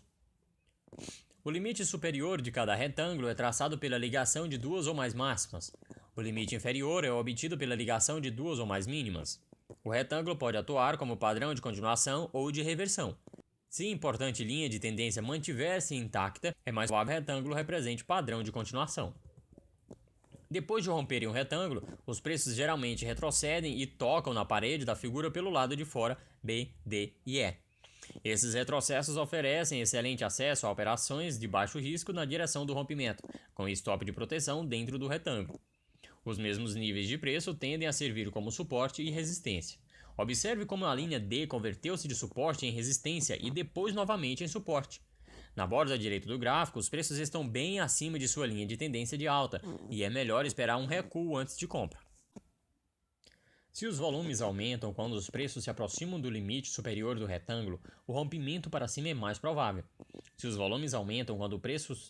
O limite superior de cada retângulo é traçado pela ligação de duas ou mais máximas. O limite inferior é obtido pela ligação de duas ou mais mínimas. O retângulo pode atuar como padrão de continuação ou de reversão. Se a importante linha de tendência mantiver-se intacta, é mais provável que o retângulo represente padrão de continuação. Depois de romperem um retângulo, os preços geralmente retrocedem e tocam na parede da figura pelo lado de fora, B, D e E. Esses retrocessos oferecem excelente acesso a operações de baixo risco na direção do rompimento, com stop de proteção dentro do retângulo. Os mesmos níveis de preço tendem a servir como suporte e resistência. Observe como a linha D converteu-se de suporte em resistência e depois novamente em suporte. Na borda direita do gráfico, os preços estão bem acima de sua linha de tendência de alta e é melhor esperar um recuo antes de compra. Se os volumes aumentam quando os preços se aproximam do limite superior do retângulo, o rompimento para cima é mais provável. Se os volumes aumentam quando os preços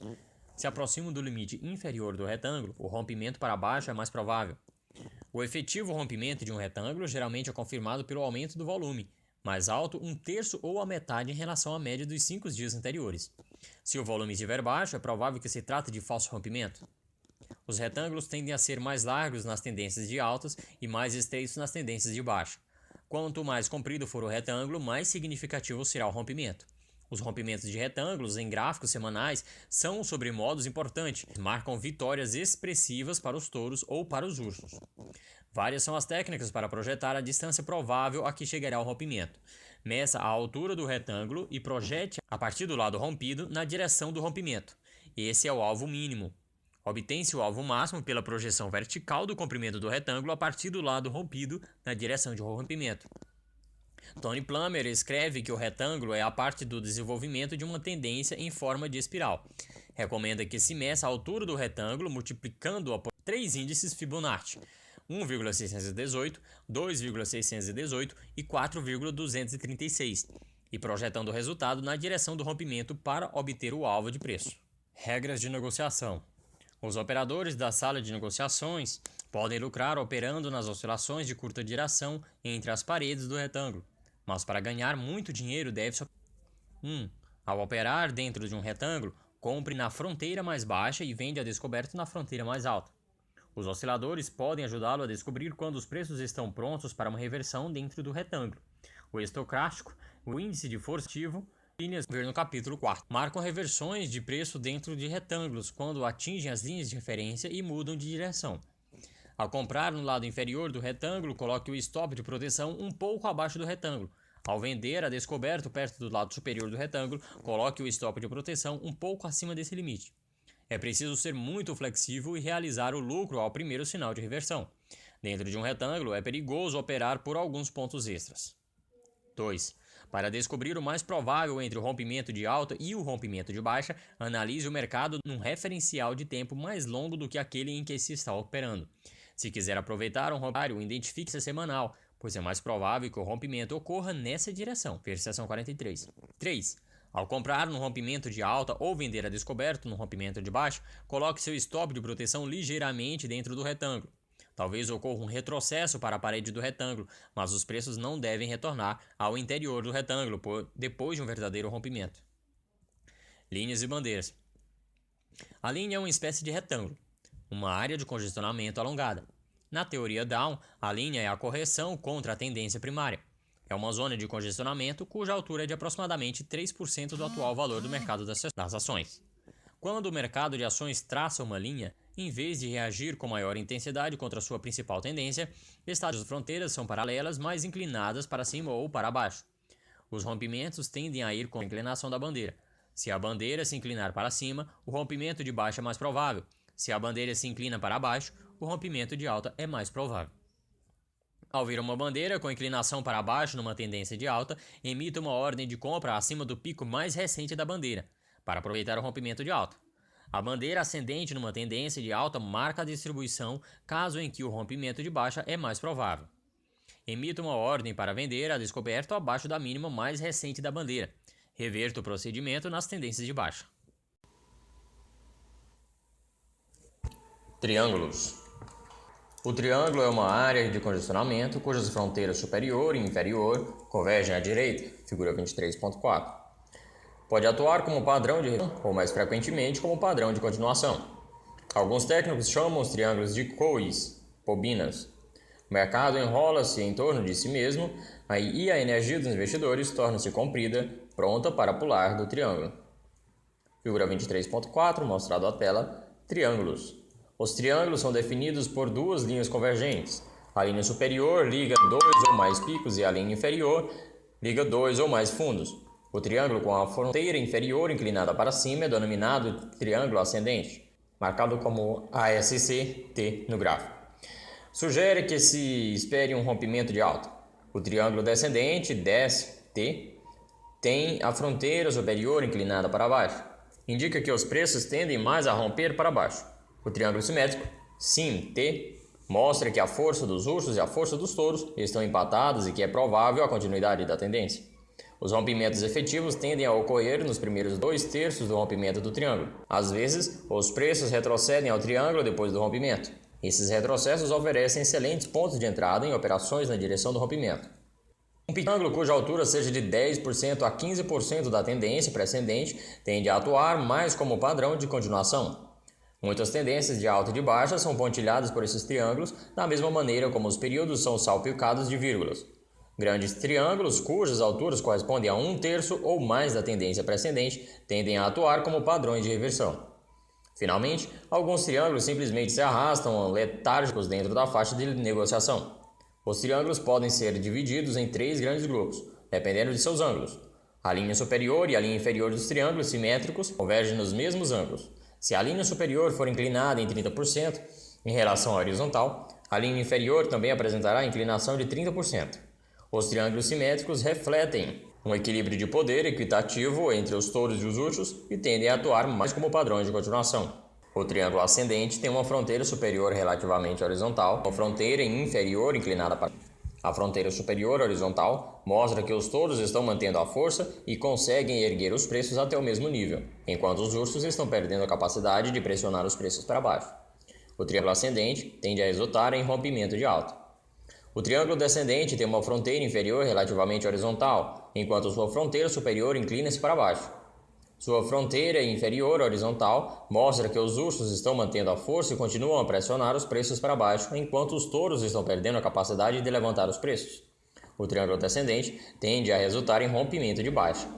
se aproximam do limite inferior do retângulo, o rompimento para baixo é mais provável. O efetivo rompimento de um retângulo geralmente é confirmado pelo aumento do volume, mais alto 1/3 ou a metade em relação à média dos 5 dias anteriores. Se o volume estiver baixo, é provável que se trate de falso rompimento. Os retângulos tendem a ser mais largos nas tendências de altas e mais estreitos nas tendências de baixa. Quanto mais comprido for o retângulo, mais significativo será o rompimento. Os rompimentos de retângulos em gráficos semanais são sobremodos importantes, marcam vitórias expressivas para os touros ou para os ursos. Várias são as técnicas para projetar a distância provável a que chegará o rompimento. Meça a altura do retângulo e projete a partir do lado rompido na direção do rompimento. Esse é o alvo mínimo. Obtém-se o alvo máximo pela projeção vertical do comprimento do retângulo a partir do lado rompido na direção de rompimento. Tony Plummer escreve que o retângulo é a parte do desenvolvimento de uma tendência em forma de espiral. Recomenda que se meça a altura do retângulo multiplicando-a por 3 índices Fibonacci: 1,618, 2,618 e 4,236, e projetando o resultado na direção do rompimento para obter o alvo de preço. Regras de negociação. Os operadores da sala de negociações podem lucrar operando nas oscilações de curta duração entre as paredes do retângulo, mas para ganhar muito dinheiro deve-se 1. Ao operar dentro de um retângulo, compre na fronteira mais baixa e vende a descoberto na fronteira mais alta. Os osciladores podem ajudá-lo a descobrir quando os preços estão prontos para uma reversão dentro do retângulo. O estocástico, o índice de força ativo, linhas ver no capítulo 4. Marcam reversões de preço dentro de retângulos quando atingem as linhas de referência e mudam de direção. Ao comprar no lado inferior do retângulo, coloque o stop de proteção um pouco abaixo do retângulo. Ao vender a descoberto perto do lado superior do retângulo, coloque o stop de proteção um pouco acima desse limite. É preciso ser muito flexível e realizar o lucro ao primeiro sinal de reversão. Dentro de um retângulo, é perigoso operar por alguns pontos extras. 2. Para descobrir o mais provável entre o rompimento de alta e o rompimento de baixa, analise o mercado num referencial de tempo mais longo do que aquele em que se está operando. Se quiser aproveitar um rompimento, identifique-se a semanal, pois é mais provável que o rompimento ocorra nessa direção. Ver seção 43. 3. Ao comprar no rompimento de alta ou vender a descoberto no rompimento de baixa, coloque seu stop de proteção ligeiramente dentro do retângulo. Talvez ocorra um retrocesso para a parede do retângulo, mas os preços não devem retornar ao interior do retângulo depois de um verdadeiro rompimento. Linhas e bandeiras. A linha é uma espécie de retângulo, uma área de congestionamento alongada. Na teoria Down, a linha é a correção contra a tendência primária. É uma zona de congestionamento cuja altura é de aproximadamente 3% do atual valor do mercado das ações. Quando o mercado de ações traça uma linha, em vez de reagir com maior intensidade contra sua principal tendência, estas fronteiras são paralelas, mas inclinadas para cima ou para baixo. Os rompimentos tendem a ir com a inclinação da bandeira. Se a bandeira se inclinar para cima, o rompimento de baixa é mais provável. Se a bandeira se inclina para baixo, o rompimento de alta é mais provável. Ao vir uma bandeira com inclinação para baixo numa tendência de alta, emita uma ordem de compra acima do pico mais recente da bandeira, para aproveitar o rompimento de alta. A bandeira ascendente numa tendência de alta marca a distribuição, caso em que o rompimento de baixa é mais provável. Emita uma ordem para vender a descoberto abaixo da mínima mais recente da bandeira. Reverta o procedimento nas tendências de baixa. Triângulos. O triângulo é uma área de congestionamento cujas fronteiras superior e inferior convergem à direita, figura 23.4. Pode atuar como padrão de reversão ou, mais frequentemente, como padrão de continuação. Alguns técnicos chamam os triângulos de cois, bobinas. O mercado enrola-se em torno de si mesmo e a energia dos investidores torna-se comprida, pronta para pular do triângulo. Figura 23.4, mostrado à tela, triângulos. Os triângulos são definidos por duas linhas convergentes. A linha superior liga dois ou mais picos e a linha inferior liga dois ou mais fundos. O triângulo com a fronteira inferior inclinada para cima é denominado triângulo ascendente, marcado como ASCT no gráfico. Sugere que se espere um rompimento de alta. O triângulo descendente, DEST, tem a fronteira superior inclinada para baixo. Indica que os preços tendem mais a romper para baixo. O triângulo simétrico, SIM-T, mostra que a força dos ursos e a força dos touros estão empatadas e que é provável a continuidade da tendência. Os rompimentos efetivos tendem a ocorrer nos primeiros 2/3 do rompimento do triângulo. Às vezes, os preços retrocedem ao triângulo depois do rompimento. Esses retrocessos oferecem excelentes pontos de entrada em operações na direção do rompimento. Um triângulo cuja altura seja de 10% a 15% da tendência precedente tende a atuar mais como padrão de continuação. Muitas tendências de alta e de baixa são pontilhadas por esses triângulos, da mesma maneira como os períodos são salpicados de vírgulas. Grandes triângulos, cujas alturas correspondem a 1/3 ou mais da tendência precedente, tendem a atuar como padrões de reversão. Finalmente, alguns triângulos simplesmente se arrastam letárgicos dentro da faixa de negociação. Os triângulos podem ser divididos em 3 grandes grupos, dependendo de seus ângulos. A linha superior e a linha inferior dos triângulos simétricos convergem nos mesmos ângulos. Se a linha superior for inclinada em 30% em relação à horizontal, a linha inferior também apresentará inclinação de 30%. Os triângulos simétricos refletem um equilíbrio de poder equitativo entre os touros e os ursos e tendem a atuar mais como padrões de continuação. O triângulo ascendente tem uma fronteira superior relativamente horizontal, uma fronteira inferior inclinada para a fronteira superior horizontal mostra que os touros estão mantendo a força e conseguem erguer os preços até o mesmo nível, enquanto os ursos estão perdendo a capacidade de pressionar os preços para baixo. O triângulo ascendente tende a resultar em rompimento de alta. O triângulo descendente tem uma fronteira inferior relativamente horizontal, enquanto sua fronteira superior inclina-se para baixo. Sua fronteira inferior horizontal mostra que os ursos estão mantendo a força e continuam a pressionar os preços para baixo, enquanto os touros estão perdendo a capacidade de levantar os preços. O triângulo descendente tende a resultar em rompimento de baixa.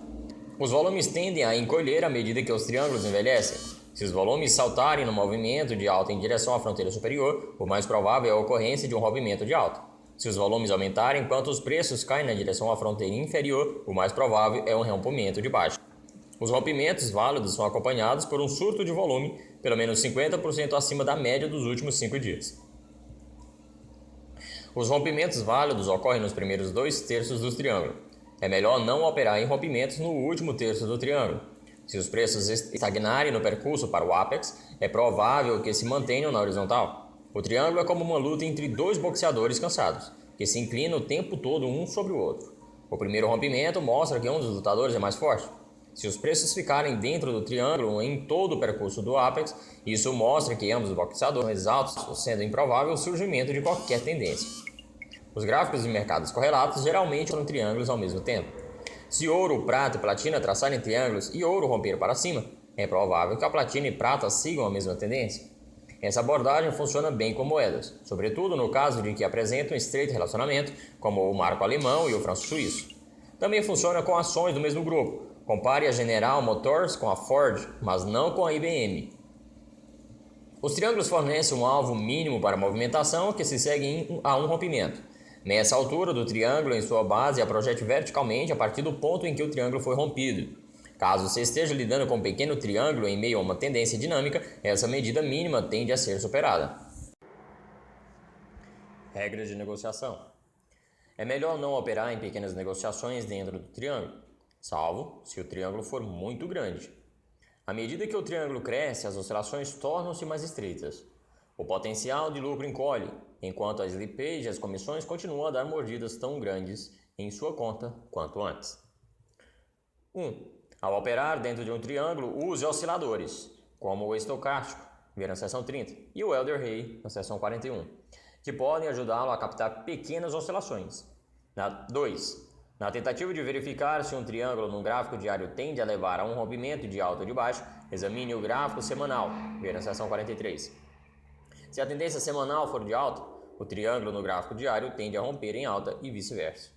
Os volumes tendem a encolher à medida que os triângulos envelhecem. Se os volumes saltarem no movimento de alta em direção à fronteira superior, o mais provável é a ocorrência de um rompimento de alta. Se os volumes aumentarem enquanto os preços caem na direção à fronteira inferior, o mais provável é um rompimento de baixa. Os rompimentos válidos são acompanhados por um surto de volume, pelo menos 50% acima da média dos últimos 5 dias. Os rompimentos válidos ocorrem nos primeiros 2/3 do triângulo. É melhor não operar em rompimentos no último terço do triângulo. Se os preços estagnarem no percurso para o ápex, é provável que se mantenham na horizontal. O triângulo é como uma luta entre 2 boxeadores cansados, que se inclinam o tempo todo um sobre o outro. O primeiro rompimento mostra que um dos lutadores é mais forte. Se os preços ficarem dentro do triângulo em todo o percurso do ápex, isso mostra que ambos os boxeadores são exaltos, sendo improvável o surgimento de qualquer tendência. Os gráficos de mercados correlatos geralmente treinam triângulos ao mesmo tempo. Se ouro, prata e platina traçarem triângulos e ouro romper para cima, É provável que a platina e prata sigam a mesma tendência. Essa abordagem funciona bem com moedas, sobretudo no caso de que apresentam estreito relacionamento, como o marco alemão e o franco suíço. Também funciona com ações do mesmo grupo. Compare a General Motors com a Ford, mas não com a IBM. Os triângulos fornecem um alvo mínimo para a movimentação que se segue a um rompimento. Meça a altura do triângulo em sua base e a projete verticalmente a partir do ponto em que o triângulo foi rompido. Caso você esteja lidando com um pequeno triângulo em meio a uma tendência dinâmica, essa medida mínima tende a ser superada. Regras de negociação. É melhor não operar em pequenas negociações dentro do triângulo, salvo se o triângulo for muito grande. À medida que o triângulo cresce, as oscilações tornam-se mais estreitas. O potencial de lucro encolhe, enquanto a slippage e as comissões continuam a dar mordidas tão grandes em sua conta quanto antes. 1. Ao operar dentro de um triângulo, use osciladores, como o estocástico, ver na seção 30, e o Elder-Hay, na seção 41, que podem ajudá-lo a captar pequenas oscilações. 2. Na tentativa de verificar se um triângulo num gráfico diário tende a levar a um rompimento de alta ou de baixo, examine o gráfico semanal, ver na seção 43. Se a tendência semanal for de alta, o triângulo no gráfico diário tende a romper em alta e vice-versa.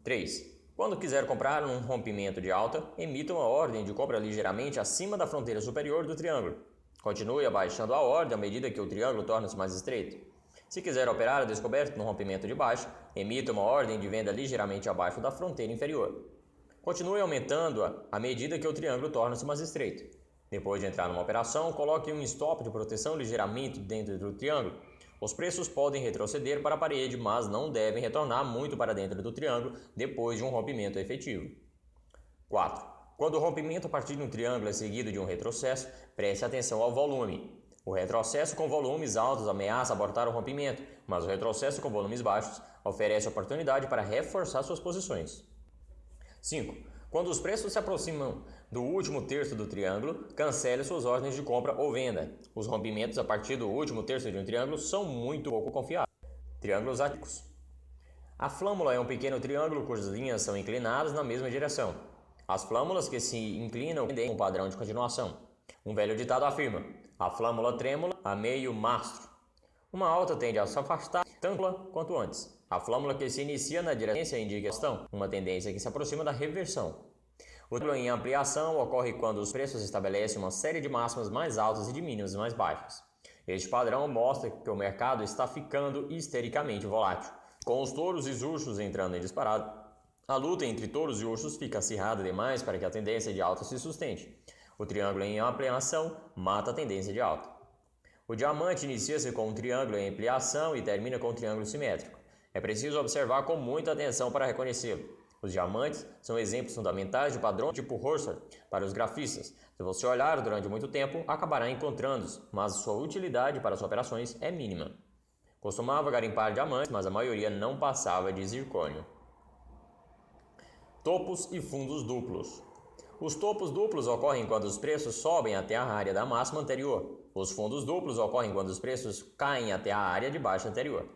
3. Quando quiser comprar um rompimento de alta, emita uma ordem de compra ligeiramente acima da fronteira superior do triângulo. Continue abaixando a ordem à medida que o triângulo torna-se mais estreito. Se quiser operar a descoberto no rompimento de baixo, emita uma ordem de venda ligeiramente abaixo da fronteira inferior. Continue aumentando-a à medida que o triângulo torna-se mais estreito. Depois de entrar numa operação, coloque um stop de proteção ligeiramente dentro do triângulo. Os preços podem retroceder para a parede, mas não devem retornar muito para dentro do triângulo depois de um rompimento efetivo. 4. Quando o rompimento a partir de um triângulo é seguido de um retrocesso, preste atenção ao volume. O retrocesso com volumes altos ameaça abortar o rompimento, mas o retrocesso com volumes baixos oferece oportunidade para reforçar suas posições. 5. Quando os preços se aproximam do último terço do triângulo, cancele suas ordens de compra ou venda. Os rompimentos a partir do último terço de um triângulo são muito pouco confiáveis. Triângulos áticos. A flâmula é um pequeno triângulo cujas linhas são inclinadas na mesma direção. As flâmulas que se inclinam têm um padrão de continuação. Um velho ditado afirma: a flâmula trêmula a meio mastro. Uma alta tende a se afastar tanto quanto antes. A flâmula que se inicia na direção indica uma tendência que se aproxima da reversão. O triângulo em ampliação ocorre quando os preços estabelecem uma série de máximas mais altas e de mínimas mais baixas. Este padrão mostra que o mercado está ficando histericamente volátil. Com os touros e ursos entrando em disparada, a luta entre touros e ursos fica acirrada demais para que a tendência de alta se sustente. O triângulo em ampliação mata a tendência de alta. O diamante inicia-se com um triângulo em ampliação e termina com um triângulo simétrico. É preciso observar com muita atenção para reconhecê-lo. Os diamantes são exemplos fundamentais de padrão tipo Horsler para os grafistas. Se você olhar durante muito tempo, acabará encontrando-os, mas sua utilidade para as operações é mínima. Costumava garimpar diamantes, mas a maioria não passava de zircônio. Topos e fundos duplos. Os topos duplos ocorrem quando os preços sobem até a área da máxima anterior. Os fundos duplos ocorrem quando os preços caem até a área de baixa anterior.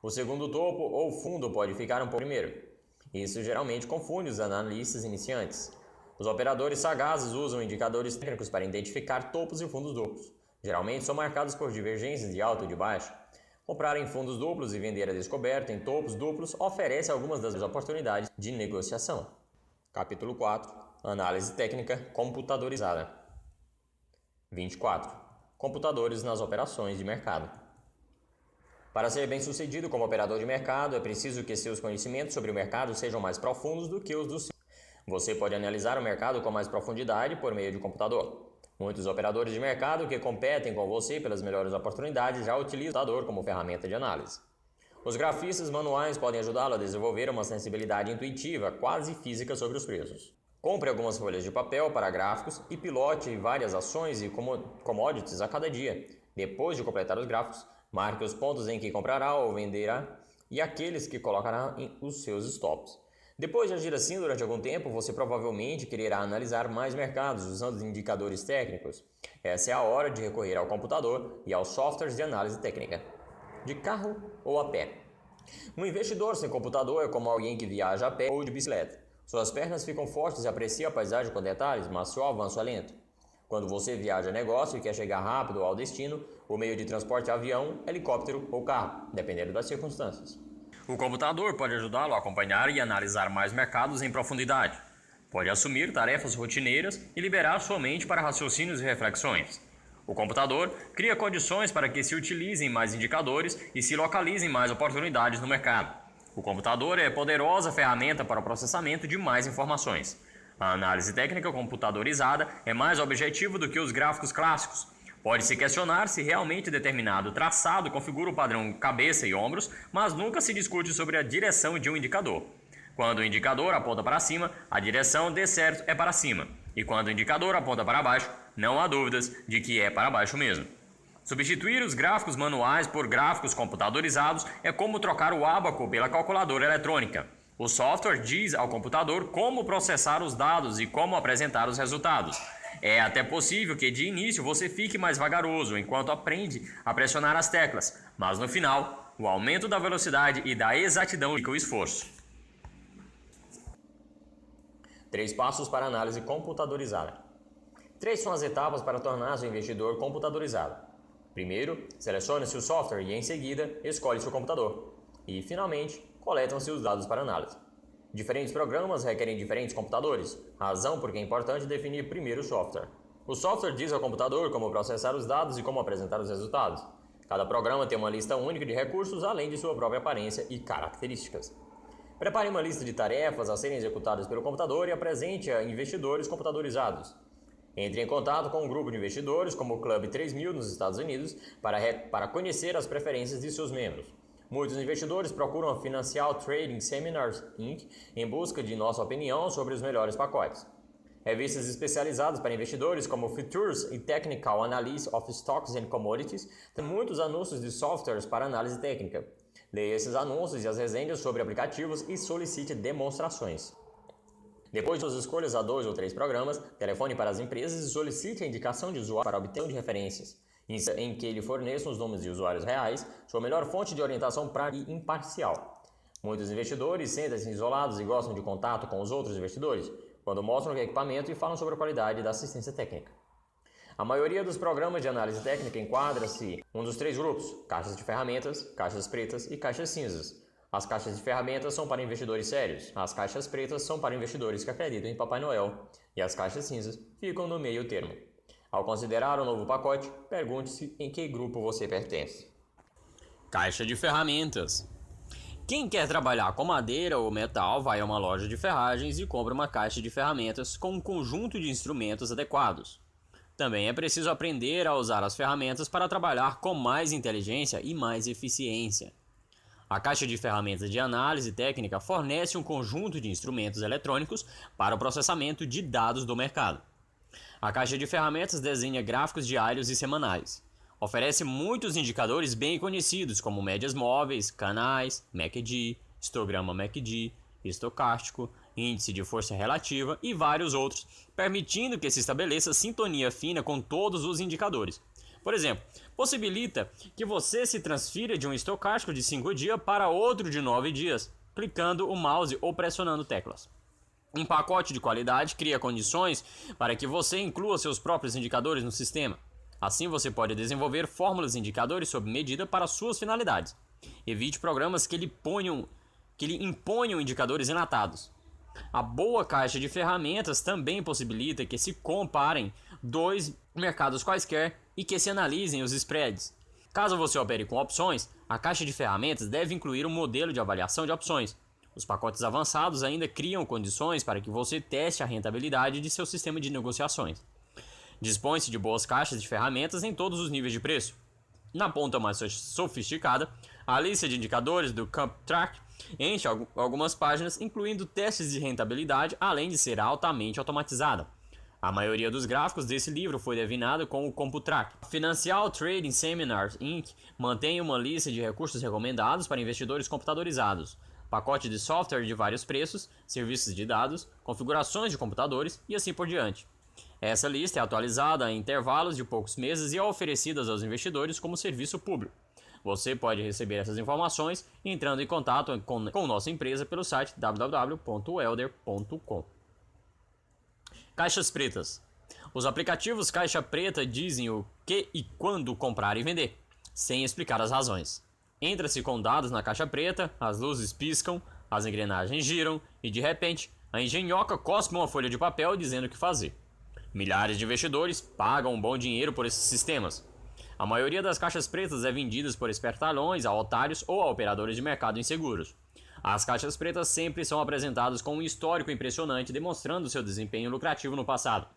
O segundo topo ou fundo pode ficar um pouco primeiro. Isso geralmente confunde os analistas iniciantes. Os operadores sagazes usam indicadores técnicos para identificar topos e fundos duplos. Geralmente são marcados por divergências de alta e de baixo. Comprar em fundos duplos e vender a descoberto em topos duplos oferece algumas das oportunidades de negociação. Capítulo 4. Análise técnica computadorizada. 24. Computadores nas operações de mercado. Para ser bem-sucedido como operador de mercado, é preciso que seus conhecimentos sobre o mercado sejam mais profundos do que os do seu. Você pode analisar o mercado com mais profundidade por meio de computador. Muitos operadores de mercado que competem com você pelas melhores oportunidades já utilizam o computador como ferramenta de análise. Os grafistas manuais podem ajudá-lo a desenvolver uma sensibilidade intuitiva, quase física, sobre os preços. Compre algumas folhas de papel para gráficos e pilote várias ações e commodities a cada dia. Depois de completar os gráficos, marque os pontos em que comprará ou venderá e aqueles que colocará em os seus stops. Depois de agir assim durante algum tempo, você provavelmente quererá analisar mais mercados usando indicadores técnicos. Essa é a hora de recorrer ao computador e aos softwares de análise técnica. De carro ou a pé. Um investidor sem computador é como alguém que viaja a pé ou de bicicleta. Suas pernas ficam fortes e aprecia a paisagem com detalhes, mas seu avanço é lento. Quando você viaja a negócio e quer chegar rápido ao destino, o meio de transporte é avião, helicóptero ou carro, dependendo das circunstâncias. O computador pode ajudá-lo a acompanhar e analisar mais mercados em profundidade. Pode assumir tarefas rotineiras e liberar sua mente para raciocínios e reflexões. O computador cria condições para que se utilizem mais indicadores e se localizem mais oportunidades no mercado. O computador é poderosa ferramenta para o processamento de mais informações. A análise técnica computadorizada é mais objetiva do que os gráficos clássicos. Pode-se questionar se realmente determinado traçado configura o padrão cabeça e ombros, mas nunca se discute sobre a direção de um indicador. Quando o indicador aponta para cima, a direção de certo é para cima. E quando o indicador aponta para baixo, não há dúvidas de que é para baixo mesmo. Substituir os gráficos manuais por gráficos computadorizados é como trocar o ábaco pela calculadora eletrônica. O software diz ao computador como processar os dados e como apresentar os resultados. É até possível que de início você fique mais vagaroso enquanto aprende a pressionar as teclas, mas no final, o aumento da velocidade e da exatidão fica o esforço. 3 passos para análise computadorizada. 3 são as etapas para tornar seu investidor computadorizado. Primeiro, selecione-se o software e, em seguida, escolhe-se o computador. E, finalmente, coletam-se os dados para análise. Diferentes programas requerem diferentes computadores, razão porque é importante definir primeiro o software. O software diz ao computador como processar os dados e como apresentar os resultados. Cada programa tem uma lista única de recursos, além de sua própria aparência e características. Prepare uma lista de tarefas a serem executadas pelo computador e apresente a investidores computadorizados. Entre em contato com um grupo de investidores, como o Club 3000 nos Estados Unidos, para conhecer as preferências de seus membros. Muitos investidores procuram a Financial Trading Seminars Inc. em busca de nossa opinião sobre os melhores pacotes. Revistas especializadas para investidores como Futures e Technical Analysis of Stocks and Commodities têm muitos anúncios de softwares para análise técnica. Leia esses anúncios e as resenhas sobre aplicativos e solicite demonstrações. Depois de suas escolhas a 2 ou 3 programas, telefone para as empresas e solicite a indicação de usuário para obter de referências, em que ele forneça os nomes de usuários reais, sua melhor fonte de orientação prática e imparcial. Muitos investidores sentem-se isolados e gostam de contato com os outros investidores, quando mostram o equipamento e falam sobre a qualidade da assistência técnica. A maioria dos programas de análise técnica enquadra-se um dos 3 grupos: caixas de ferramentas, caixas pretas e caixas cinzas. As caixas de ferramentas são para investidores sérios, as caixas pretas são para investidores que acreditam em Papai Noel, e as caixas cinzas ficam no meio termo. Ao considerar um novo pacote, pergunte-se em que grupo você pertence. Caixa de ferramentas. Quem quer trabalhar com madeira ou metal vai a uma loja de ferragens e compra uma caixa de ferramentas com um conjunto de instrumentos adequados. Também é preciso aprender a usar as ferramentas para trabalhar com mais inteligência e mais eficiência. A caixa de ferramentas de análise técnica fornece um conjunto de instrumentos eletrônicos para o processamento de dados do mercado. A caixa de ferramentas desenha gráficos diários e semanais. Oferece muitos indicadores bem conhecidos, como médias móveis, canais, MACD, histograma MACD, estocástico, índice de força relativa e vários outros, permitindo que se estabeleça sintonia fina com todos os indicadores. Por exemplo, possibilita que você se transfira de um estocástico de 5 dias para outro de 9 dias, clicando o mouse ou pressionando teclas. Um pacote de qualidade cria condições para que você inclua seus próprios indicadores no sistema. Assim você pode desenvolver fórmulas e indicadores sob medida para suas finalidades. Evite programas que lhe imponham indicadores enlatados. A boa caixa de ferramentas também possibilita que se comparem 2 mercados quaisquer e que se analisem os spreads. Caso você opere com opções, a caixa de ferramentas deve incluir um modelo de avaliação de opções. Os pacotes avançados ainda criam condições para que você teste a rentabilidade de seu sistema de negociações. Dispõe-se de boas caixas de ferramentas em todos os níveis de preço. Na ponta mais sofisticada, a lista de indicadores do CompTrack enche algumas páginas, incluindo testes de rentabilidade, além de ser altamente automatizada. A maioria dos gráficos desse livro foi desenhada com o CompuTrack. A Financial Trading Seminars Inc. mantém uma lista de recursos recomendados para investidores computadorizados, pacote de software de vários preços, serviços de dados, configurações de computadores e assim por diante. Essa lista é atualizada em intervalos de poucos meses e é oferecida aos investidores como serviço público. Você pode receber essas informações entrando em contato com nossa empresa pelo site www.welder.com. Caixas pretas. Os aplicativos caixa preta dizem o que e quando comprar e vender, sem explicar as razões. Entra-se com dados na caixa preta, as luzes piscam, as engrenagens giram e, de repente, a engenhoca cospe uma folha de papel dizendo o que fazer. Milhares de investidores pagam um bom dinheiro por esses sistemas. A maioria das caixas pretas é vendida por espertalhões, a otários ou a operadores de mercado inseguros. As caixas pretas sempre são apresentadas com um histórico impressionante, demonstrando seu desempenho lucrativo no passado.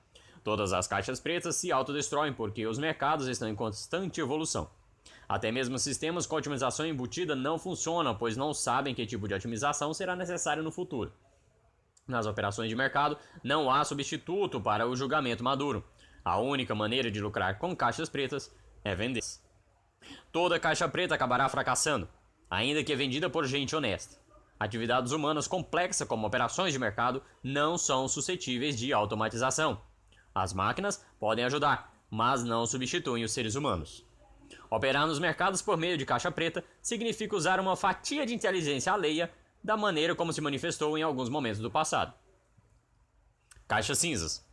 Todas as caixas pretas se autodestroem porque os mercados estão em constante evolução. Até mesmo sistemas com otimização embutida não funcionam, pois não sabem que tipo de otimização será necessário no futuro. Nas operações de mercado, não há substituto para o julgamento maduro. A única maneira de lucrar com caixas pretas é vender. Toda caixa preta acabará fracassando, ainda que vendida por gente honesta. Atividades humanas complexas como operações de mercado não são suscetíveis de automatização. As máquinas podem ajudar, mas não substituem os seres humanos. Operar nos mercados por meio de caixa preta significa usar uma fatia de inteligência alheia da maneira como se manifestou em alguns momentos do passado. Caixas cinzas.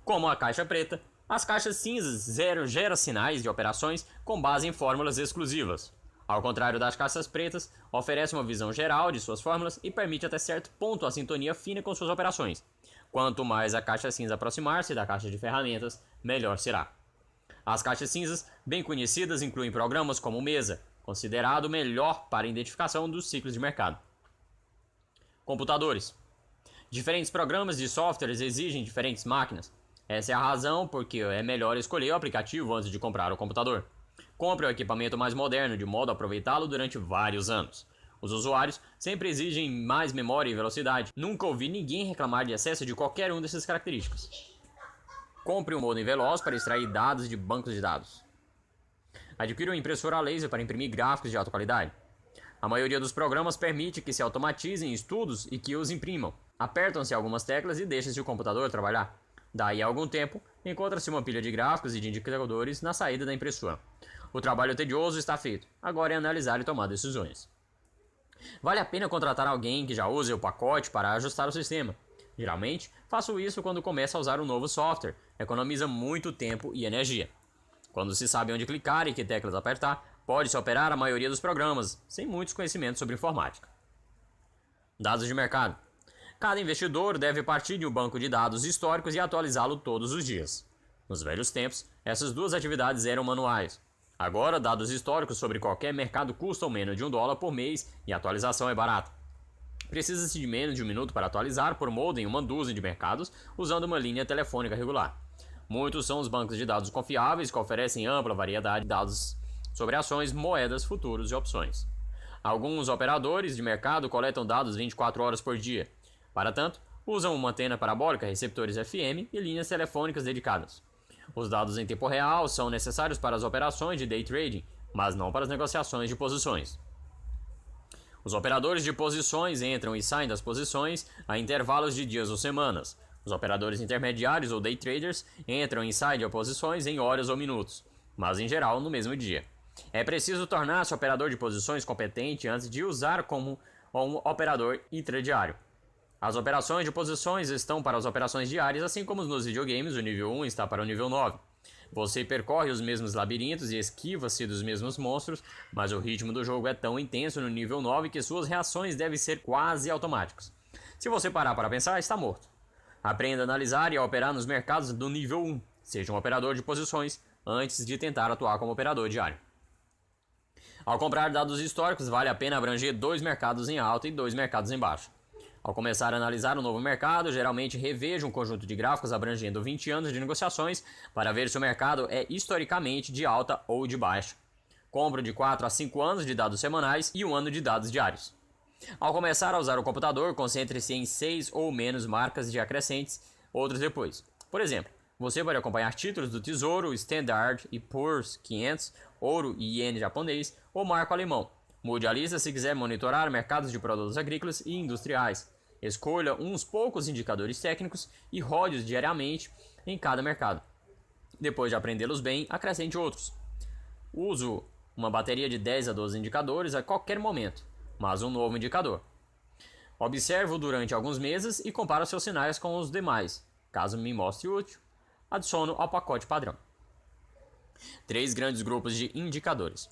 Como a caixa preta, as caixas cinzas geram sinais de operações com base em fórmulas exclusivas. Ao contrário das caixas pretas, oferece uma visão geral de suas fórmulas e permite até certo ponto a sintonia fina com suas operações. Quanto mais a caixa cinza aproximar-se da caixa de ferramentas, melhor será. As caixas cinzas, bem conhecidas, incluem programas como Mesa, considerado o melhor para a identificação dos ciclos de mercado. Computadores. Diferentes programas de softwares exigem diferentes máquinas. Essa é a razão porque é melhor escolher o aplicativo antes de comprar o computador. Compre o equipamento mais moderno de modo a aproveitá-lo durante vários anos. Os usuários sempre exigem mais memória e velocidade. Nunca ouvi ninguém reclamar de excesso de qualquer uma dessas características. Compre um modem veloz para extrair dados de bancos de dados. Adquira uma impressora a laser para imprimir gráficos de alta qualidade. A maioria dos programas permite que se automatizem estudos e que os imprimam. Apertam-se algumas teclas e deixa-se o computador trabalhar. Daí a algum tempo, encontra-se uma pilha de gráficos e de indicadores na saída da impressora. O trabalho tedioso está feito. Agora é analisar e tomar decisões. Vale a pena contratar alguém que já use o pacote para ajustar o sistema. Geralmente, faço isso quando começo a usar um novo software. Economiza muito tempo e energia. Quando se sabe onde clicar e que teclas apertar, pode-se operar a maioria dos programas, sem muitos conhecimentos sobre informática. Dados de mercado. Cada investidor deve partir de um banco de dados históricos e atualizá-lo todos os dias. Nos velhos tempos, essas duas atividades eram manuais. Agora, dados históricos sobre qualquer mercado custam menos de $1 por mês e a atualização é barata. Precisa-se de menos de 1 minuto para atualizar por modem uma dúzia de mercados usando uma linha telefônica regular. Muitos são os bancos de dados confiáveis que oferecem ampla variedade de dados sobre ações, moedas, futuros e opções. Alguns operadores de mercado coletam dados 24 horas por dia. Para tanto, usam uma antena parabólica, receptores FM e linhas telefônicas dedicadas. Os dados em tempo real são necessários para as operações de day trading, mas não para as negociações de posições. Os operadores de posições entram e saem das posições a intervalos de dias ou semanas. Os operadores intermediários ou day traders entram e saem de posições em horas ou minutos, mas em geral no mesmo dia. É preciso tornar-se operador de posições competente antes de usar como um operador intradiário. As operações de posições estão para as operações diárias, assim como nos videogames o nível 1 está para o nível 9. Você percorre os mesmos labirintos e esquiva-se dos mesmos monstros, mas o ritmo do jogo é tão intenso no nível 9 que suas reações devem ser quase automáticas. Se você parar para pensar, está morto. Aprenda a analisar e a operar nos mercados do nível 1. Seja um operador de posições antes de tentar atuar como operador diário. Ao comprar dados históricos, vale a pena abranger 2 mercados em alta e 2 mercados em baixo. Ao começar a analisar um novo mercado, geralmente reveja um conjunto de gráficos abrangendo 20 anos de negociações para ver se o mercado é historicamente de alta ou de baixa. Compro de 4 a 5 anos de dados semanais e 1 ano de dados diários. Ao começar a usar o computador, concentre-se em 6 ou menos marcas de acrescentes, outros depois. Por exemplo, você pode acompanhar títulos do Tesouro, Standard e Poor's 500, ouro e iene japonês ou marco alemão. Mude a lista se quiser monitorar mercados de produtos agrícolas e industriais. Escolha uns poucos indicadores técnicos e rode-os diariamente em cada mercado. Depois de aprendê-los bem, acrescente outros. Uso uma bateria de 10 a 12 indicadores a qualquer momento, mas um novo indicador. Observo durante alguns meses e comparo seus sinais com os demais. Caso me mostre útil, adiciono ao pacote padrão. 3 grandes grupos de indicadores.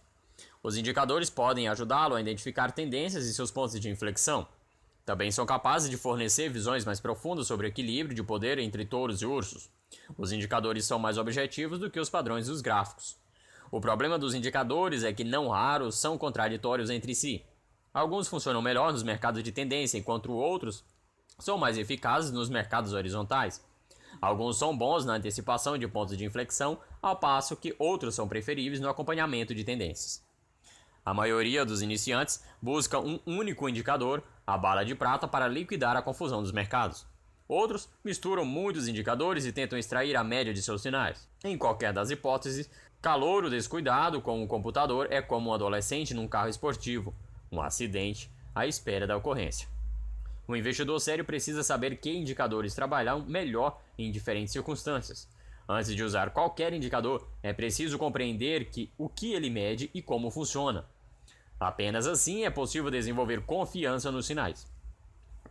Os indicadores podem ajudá-lo a identificar tendências e seus pontos de inflexão. Também são capazes de fornecer visões mais profundas sobre o equilíbrio de poder entre touros e ursos. Os indicadores são mais objetivos do que os padrões dos gráficos. O problema dos indicadores é que, não raros, são contraditórios entre si. Alguns funcionam melhor nos mercados de tendência, enquanto outros são mais eficazes nos mercados horizontais. Alguns são bons na antecipação de pontos de inflexão, ao passo que outros são preferíveis no acompanhamento de tendências. A maioria dos iniciantes busca um único indicador, a bala de prata, para liquidar a confusão dos mercados. Outros misturam muitos indicadores e tentam extrair a média de seus sinais. Em qualquer das hipóteses, calouro descuidado com um computador é como um adolescente num carro esportivo, um acidente à espera da ocorrência. Um investidor sério precisa saber que indicadores trabalham melhor em diferentes circunstâncias. Antes de usar qualquer indicador, é preciso compreender o que ele mede e como funciona. Apenas assim é possível desenvolver confiança nos sinais.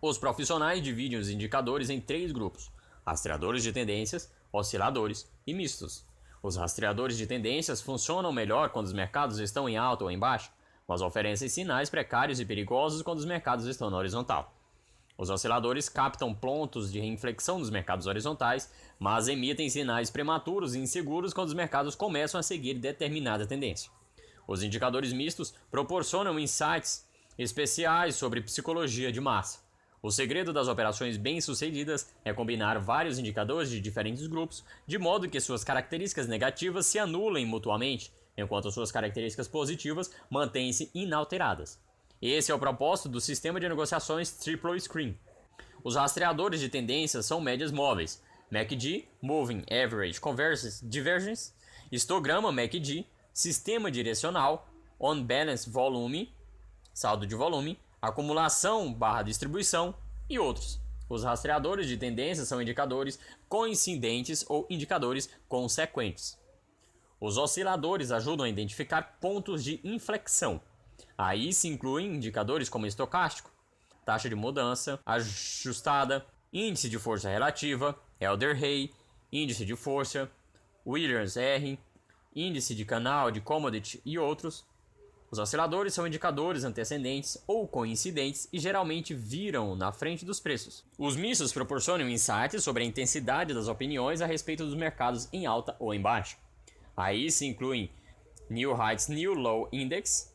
Os profissionais dividem os indicadores em 3 grupos: rastreadores de tendências, osciladores e mistos. Os rastreadores de tendências funcionam melhor quando os mercados estão em alta ou em baixa, mas oferecem sinais precários e perigosos quando os mercados estão na horizontal. Os osciladores captam pontos de inflexão dos mercados horizontais, mas emitem sinais prematuros e inseguros quando os mercados começam a seguir determinada tendência. Os indicadores mistos proporcionam insights especiais sobre psicologia de massa. O segredo das operações bem-sucedidas é combinar vários indicadores de diferentes grupos, de modo que suas características negativas se anulem mutuamente, enquanto suas características positivas mantêm-se inalteradas. Esse é o propósito do sistema de negociações Triple Screen. Os rastreadores de tendências são médias móveis, MACD, Moving Average Divergence, histograma MACD, sistema direcional, On Balance Volume, saldo de volume, acumulação/distribuição e outros. Os rastreadores de tendências são indicadores coincidentes ou indicadores consequentes. Os osciladores ajudam a identificar pontos de inflexão. Aí se incluem indicadores como estocástico, taxa de mudança ajustada, índice de força relativa, Elder-Hay, índice de força, Williams-R, índice de canal de commodity e outros. Os osciladores são indicadores antecedentes ou coincidentes e geralmente viram na frente dos preços. Os mistos proporcionam insights sobre a intensidade das opiniões a respeito dos mercados em alta ou em baixa. Aí se incluem New Heights New Low Index,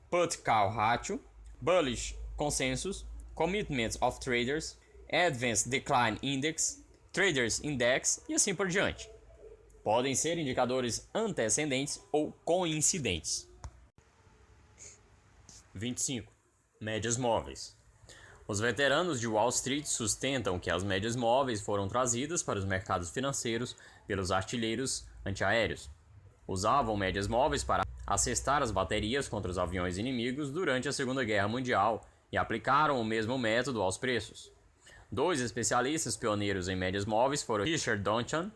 Put-Call Ratio, Bullish Consensus, Commitments of Traders, Advanced Decline Index, Traders Index e assim por diante. Podem ser indicadores antecedentes ou coincidentes. 25. Médias móveis. Os veteranos de Wall Street sustentam que as médias móveis foram trazidas para os mercados financeiros pelos artilheiros antiaéreos. Usavam médias móveis para assestar as baterias contra os aviões inimigos durante a Segunda Guerra Mundial e aplicaram o mesmo método aos preços. 2 especialistas pioneiros em médias móveis foram Richard Duncan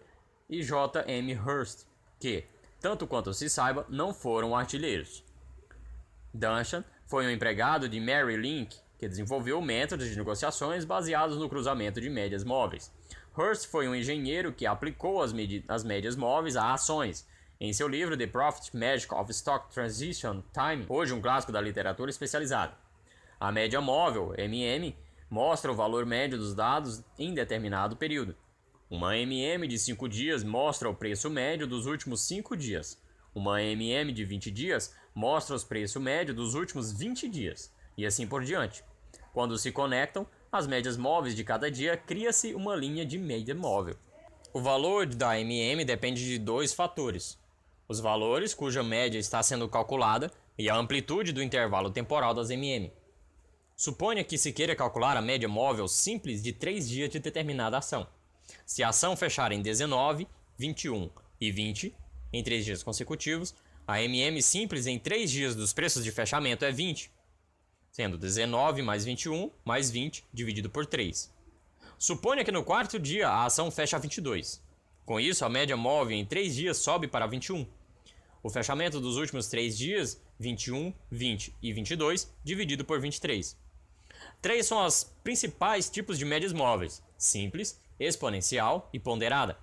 e J. M. Hurst, que, tanto quanto se saiba, não foram artilheiros. Duncan foi um empregado de Mary Link, que desenvolveu métodos de negociações baseados no cruzamento de médias móveis. Hurst foi um engenheiro que aplicou as médias móveis a ações. Em seu livro The Profit Magic of Stock Transition Time, hoje um clássico da literatura especializada. A média móvel, MM, mostra o valor médio dos dados em determinado período. Uma MM de 5 dias mostra o preço médio dos últimos 5 dias. Uma MM de 20 dias mostra o preço médio dos últimos 20 dias. E assim por diante. Quando se conectam, as médias móveis de cada dia, cria-se uma linha de média móvel. O valor da MM depende de 2 fatores: os valores cuja média está sendo calculada e a amplitude do intervalo temporal das MM. Suponha que se queira calcular a média móvel simples de 3 dias de determinada ação. Se a ação fechar em 19, 21 e 20, em 3 dias consecutivos, a MM simples em 3 dias dos preços de fechamento é 20, sendo 19 mais 21 mais 20 dividido por 3. Suponha que no 4º dia a ação fecha a 22. Com isso, a média móvel em 3 dias sobe para 21. o fechamento dos últimos 3 dias, 21, 20 e 22, dividido por 23. 3 são os principais tipos de médias móveis: simples, exponencial e ponderada.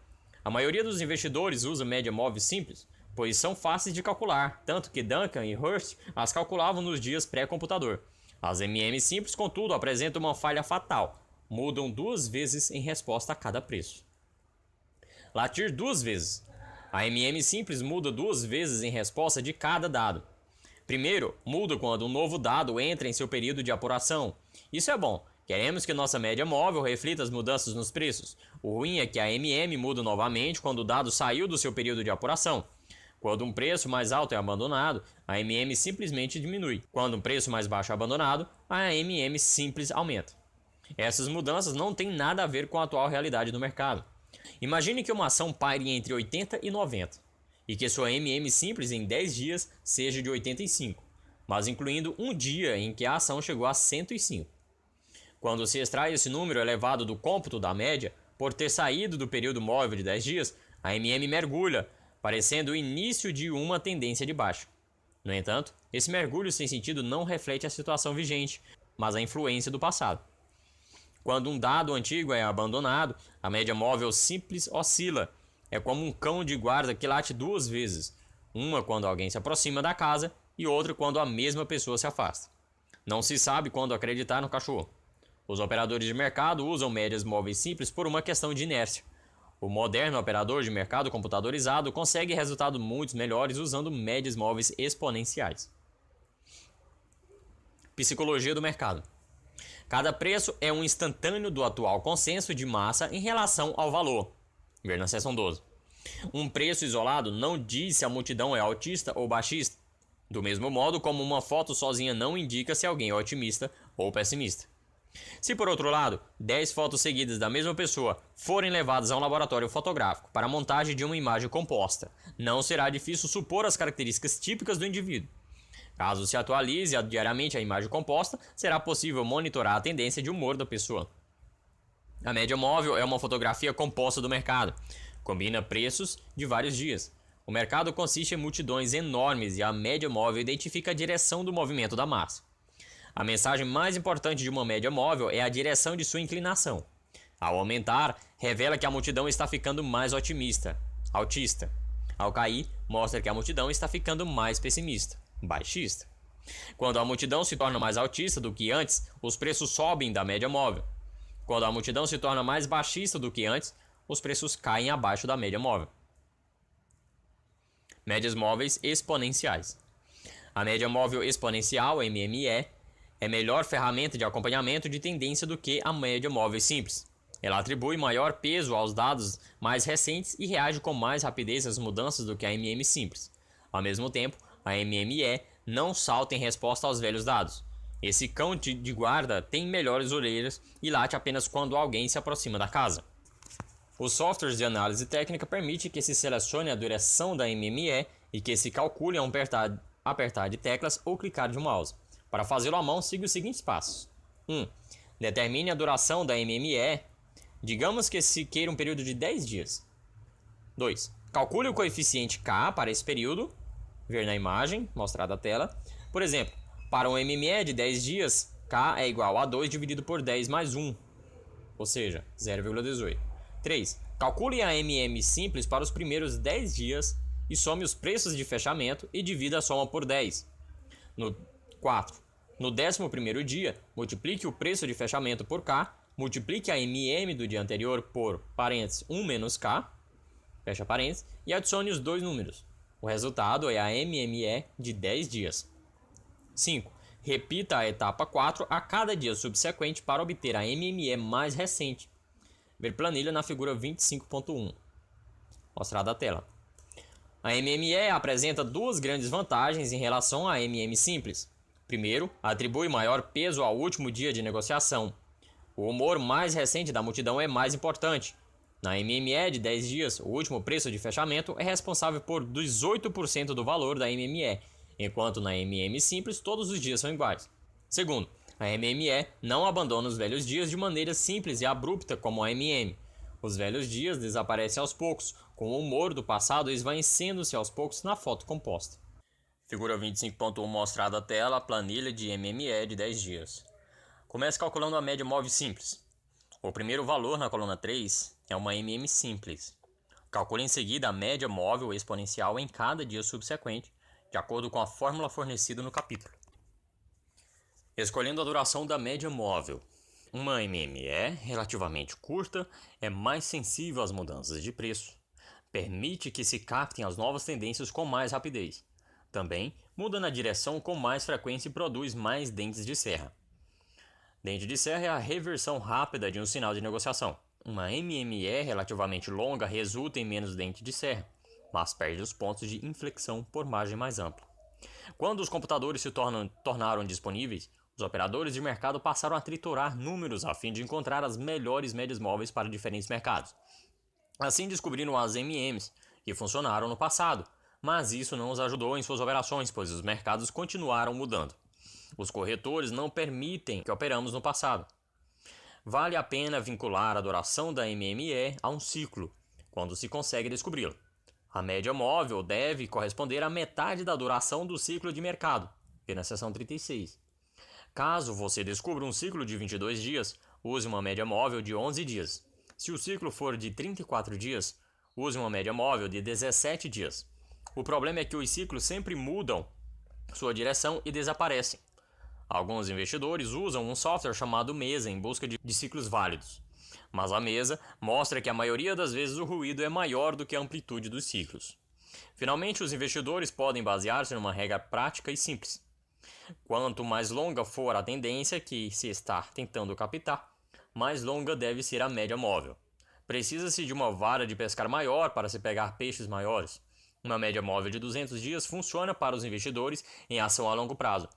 A maioria dos investidores usa média móvel simples, pois são fáceis de calcular, tanto que Duncan e Hurst as calculavam nos dias pré-computador. As MM simples, contudo, apresentam uma falha fatal: mudam 2 vezes em resposta a cada preço. Latir 2 vezes. A MM simples muda 2 vezes em resposta de cada dado. Primeiro, muda quando um novo dado entra em seu período de apuração. Isso é bom. Queremos que nossa média móvel reflita as mudanças nos preços. O ruim é que a MM muda novamente quando o dado saiu do seu período de apuração. Quando um preço mais alto é abandonado, a MM simplesmente diminui. Quando um preço mais baixo é abandonado, a MM simples aumenta. Essas mudanças não têm nada a ver com a atual realidade do mercado. Imagine que uma ação paire entre 80 e 90, e que sua MM simples em 10 dias seja de 85, mas incluindo um dia em que a ação chegou a 105. Quando se extrai esse número elevado do cômputo da média, por ter saído do período móvel de 10 dias, a MM mergulha, parecendo o início de uma tendência de baixa. No entanto, esse mergulho sem sentido não reflete a situação vigente, mas a influência do passado. Quando um dado antigo é abandonado, a média móvel simples oscila. É como um cão de guarda que late 2 vezes, uma quando alguém se aproxima da casa e outra quando a mesma pessoa se afasta. Não se sabe quando acreditar no cachorro. Os operadores de mercado usam médias móveis simples por uma questão de inércia. O moderno operador de mercado computadorizado consegue resultados muito melhores usando médias móveis exponenciais. Psicologia do mercado. Cada preço é um instantâneo do atual consenso de massa em relação ao valor. Ver na seção 12. Um preço isolado não diz se a multidão é altista ou baixista, do mesmo modo como uma foto sozinha não indica se alguém é otimista ou pessimista. Se, por outro lado, 10 fotos seguidas da mesma pessoa forem levadas a um laboratório fotográfico para a montagem de uma imagem composta, não será difícil supor as características típicas do indivíduo. Caso se atualize diariamente a imagem composta, será possível monitorar a tendência de humor da pessoa. A média móvel é uma fotografia composta do mercado. Combina preços de vários dias. O mercado consiste em multidões enormes e a média móvel identifica a direção do movimento da massa. A mensagem mais importante de uma média móvel é a direção de sua inclinação. Ao aumentar, revela que a multidão está ficando mais altista. Ao cair, mostra que a multidão está ficando mais pessimista, baixista. Quando a multidão se torna mais altista do que antes, os preços sobem da média móvel. Quando a multidão se torna mais baixista do que antes, os preços caem abaixo da média móvel. Médias móveis exponenciais. A média móvel exponencial, MME, é melhor ferramenta de acompanhamento de tendência do que a média móvel simples. Ela atribui maior peso aos dados mais recentes e reage com mais rapidez às mudanças do que a MM simples. Ao mesmo tempo, a MME não salta em resposta aos velhos dados. Esse cão de guarda tem melhores orelhas e late apenas quando alguém se aproxima da casa. Os softwares de análise técnica permitem que se selecione a direção da MME e que se calcule ao apertar de teclas ou clicar de mouse. Para fazê-lo à mão, siga os seguintes passos. 1. Determine a duração da MME. Digamos que se queira um período de 10 dias. 2. Calcule o coeficiente K para esse período. Ver na imagem, mostrada na tela. Por exemplo, para um MME de 10 dias, K é igual a 2 dividido por 10 mais 1, ou seja, 0,18. 3. Calcule a MM simples para os primeiros 10 dias e some os preços de fechamento e divida a soma por 10. 4. No 11º dia, multiplique o preço de fechamento por K, multiplique a MM do dia anterior por, parênteses, 1 menos K, fecha parênteses, e adicione os dois números. O resultado é a MME de 10 dias. 5. Repita a etapa 4 a cada dia subsequente para obter a MME mais recente. Ver planilha na figura 25.1, mostrada na tela. A MME apresenta duas grandes vantagens em relação à MM simples. Primeiro, atribui maior peso ao último dia de negociação. O humor mais recente da multidão é mais importante. Na MME de 10 dias, o último preço de fechamento é responsável por 18% do valor da MME, enquanto na MM simples todos os dias são iguais. Segundo, a MME não abandona os velhos dias de maneira simples e abrupta como a MM. Os velhos dias desaparecem aos poucos, com o humor do passado esvaecendo-se aos poucos na foto composta. Figura 25.1 mostra na tela a planilha de MME de 10 dias. Comece calculando a média móvel simples. O primeiro valor na coluna 3 é uma MM simples. Calcule em seguida a média móvel exponencial em cada dia subsequente, de acordo com a fórmula fornecida no capítulo. Escolhendo a duração da média móvel. Uma MME relativamente curta é mais sensível às mudanças de preço. Permite que se captem as novas tendências com mais rapidez. Também muda na direção com mais frequência e produz mais dentes de serra. Dente de serra é a reversão rápida de um sinal de negociação. Uma MME relativamente longa resulta em menos dente de serra, mas perde os pontos de inflexão por margem mais ampla. Quando os computadores se tornaram disponíveis, os operadores de mercado passaram a triturar números a fim de encontrar as melhores médias móveis para diferentes mercados. Assim descobriram as MMs, que funcionaram no passado, mas isso não os ajudou em suas operações, pois os mercados continuaram mudando. Os corretores não permitem que operamos no passado. Vale a pena vincular a duração da MME a um ciclo, quando se consegue descobri-lo. A média móvel deve corresponder à metade da duração do ciclo de mercado, vê na seção 36. Caso você descubra um ciclo de 22 dias, use uma média móvel de 11 dias. Se o ciclo for de 34 dias, use uma média móvel de 17 dias. O problema é que os ciclos sempre mudam sua direção e desaparecem. Alguns investidores usam um software chamado Mesa em busca de ciclos válidos, mas a Mesa mostra que a maioria das vezes o ruído é maior do que a amplitude dos ciclos. Finalmente, os investidores podem basear-se numa regra prática e simples. Quanto mais longa for a tendência que se está tentando captar, mais longa deve ser a média móvel. Precisa-se de uma vara de pescar maior para se pegar peixes maiores. Uma média móvel de 200 dias funciona para os investidores em ação a longo prazo,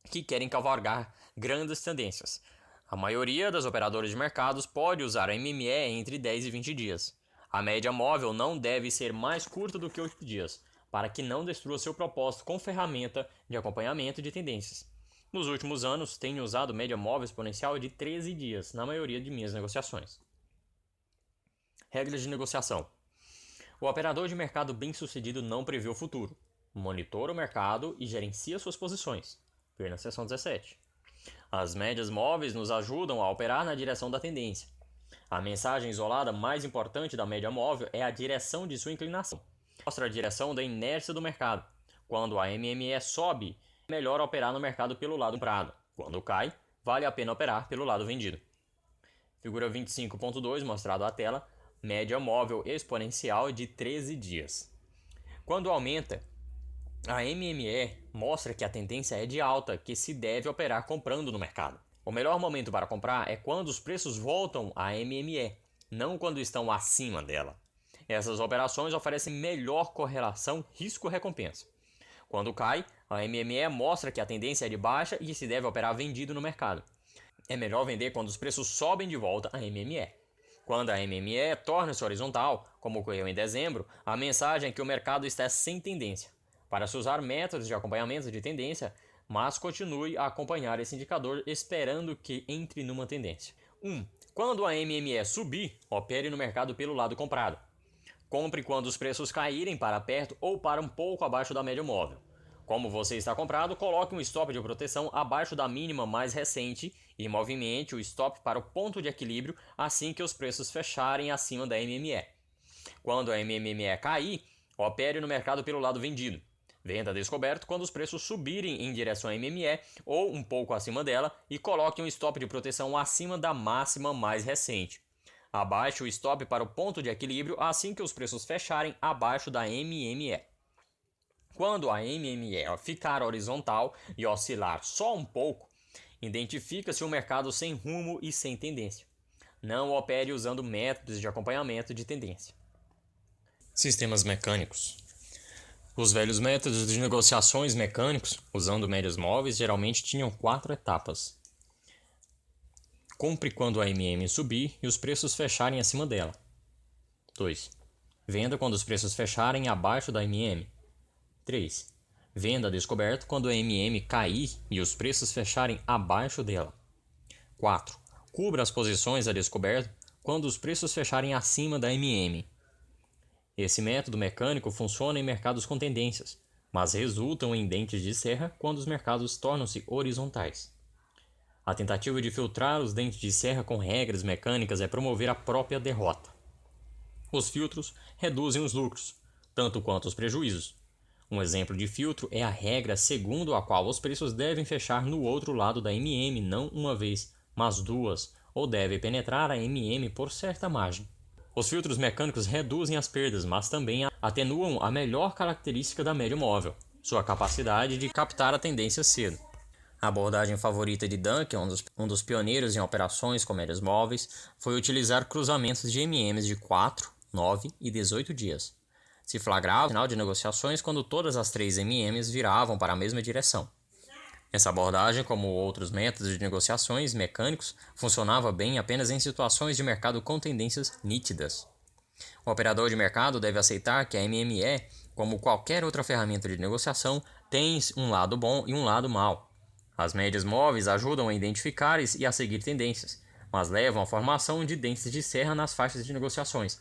que querem cavalgar grandes tendências. A maioria dos operadores de mercados pode usar a MME entre 10 e 20 dias. A média móvel não deve ser mais curta do que 8 dias, para que não destrua seu propósito com ferramenta de acompanhamento de tendências. Nos últimos anos, tenho usado média móvel exponencial de 13 dias na maioria de minhas negociações. Regras de negociação. O operador de mercado bem-sucedido não prevê o futuro. Monitora o mercado e gerencia suas posições. Ver na seção 17. As médias móveis nos ajudam a operar na direção da tendência. A mensagem isolada mais importante da média móvel é a direção de sua inclinação. Mostra a direção da inércia do mercado. Quando a MME sobe, é melhor operar no mercado pelo lado comprado. Quando cai, vale a pena operar pelo lado vendido. Figura 25.2 mostrado à tela, média móvel exponencial de 13 dias. Quando aumenta, a MME mostra que a tendência é de alta, que se deve operar comprando no mercado. O melhor momento para comprar é quando os preços voltam à MME, não quando estão acima dela. Essas operações oferecem melhor correlação risco-recompensa. Quando cai, a MME mostra que a tendência é de baixa e que se deve operar vendido no mercado. É melhor vender quando os preços sobem de volta à MME. Quando a MME torna-se horizontal, como ocorreu em dezembro, a mensagem é que o mercado está sem tendência. Para se usar métodos de acompanhamento de tendência, mas continue a acompanhar esse indicador esperando que entre numa tendência. 1. Quando a MME subir, opere no mercado pelo lado comprado. Compre quando os preços caírem para perto ou para um pouco abaixo da média móvel. Como você está comprado, coloque um stop de proteção abaixo da mínima mais recente e movimente o stop para o ponto de equilíbrio assim que os preços fecharem acima da MME. Quando a MME cair, opere no mercado pelo lado vendido. Venda descoberto quando os preços subirem em direção à MME ou um pouco acima dela e coloque um stop de proteção acima da máxima mais recente. Abaixe o stop para o ponto de equilíbrio assim que os preços fecharem abaixo da MME. Quando a MME ficar horizontal e oscilar só um pouco, identifica-se um mercado sem rumo e sem tendência. Não opere usando métodos de acompanhamento de tendência. Sistemas mecânicos. Os velhos métodos de negociações mecânicos, usando médias móveis, geralmente tinham 4 etapas. Compre quando a MM subir e os preços fecharem acima dela. 2. Venda quando os preços fecharem abaixo da MM. 3. Venda descoberto quando a MM cair e os preços fecharem abaixo dela. 4. Cubra as posições a descoberto quando os preços fecharem acima da MM. Esse método mecânico funciona em mercados com tendências, mas resultam em dentes de serra quando os mercados tornam-se horizontais. A tentativa de filtrar os dentes de serra com regras mecânicas é promover a própria derrota. Os filtros reduzem os lucros, tanto quanto os prejuízos. Um exemplo de filtro é a regra segundo a qual os preços devem fechar no outro lado da MM não uma vez, mas duas, ou deve penetrar a MM por certa margem. Os filtros mecânicos reduzem as perdas, mas também atenuam a melhor característica da média móvel, sua capacidade de captar a tendência cedo. A abordagem favorita de Duncan, um dos pioneiros em operações com médias móveis, foi utilizar cruzamentos de MMs de 4, 9 e 18 dias. Se flagrava o sinal de negociações quando todas as 3 MMs viravam para a mesma direção. Essa abordagem, como outros métodos de negociações mecânicos, funcionava bem apenas em situações de mercado com tendências nítidas. O operador de mercado deve aceitar que a MME, como qualquer outra ferramenta de negociação, tem um lado bom e um lado mau. As médias móveis ajudam a identificar e a seguir tendências, mas levam à formação de dentes de serra nas faixas de negociações.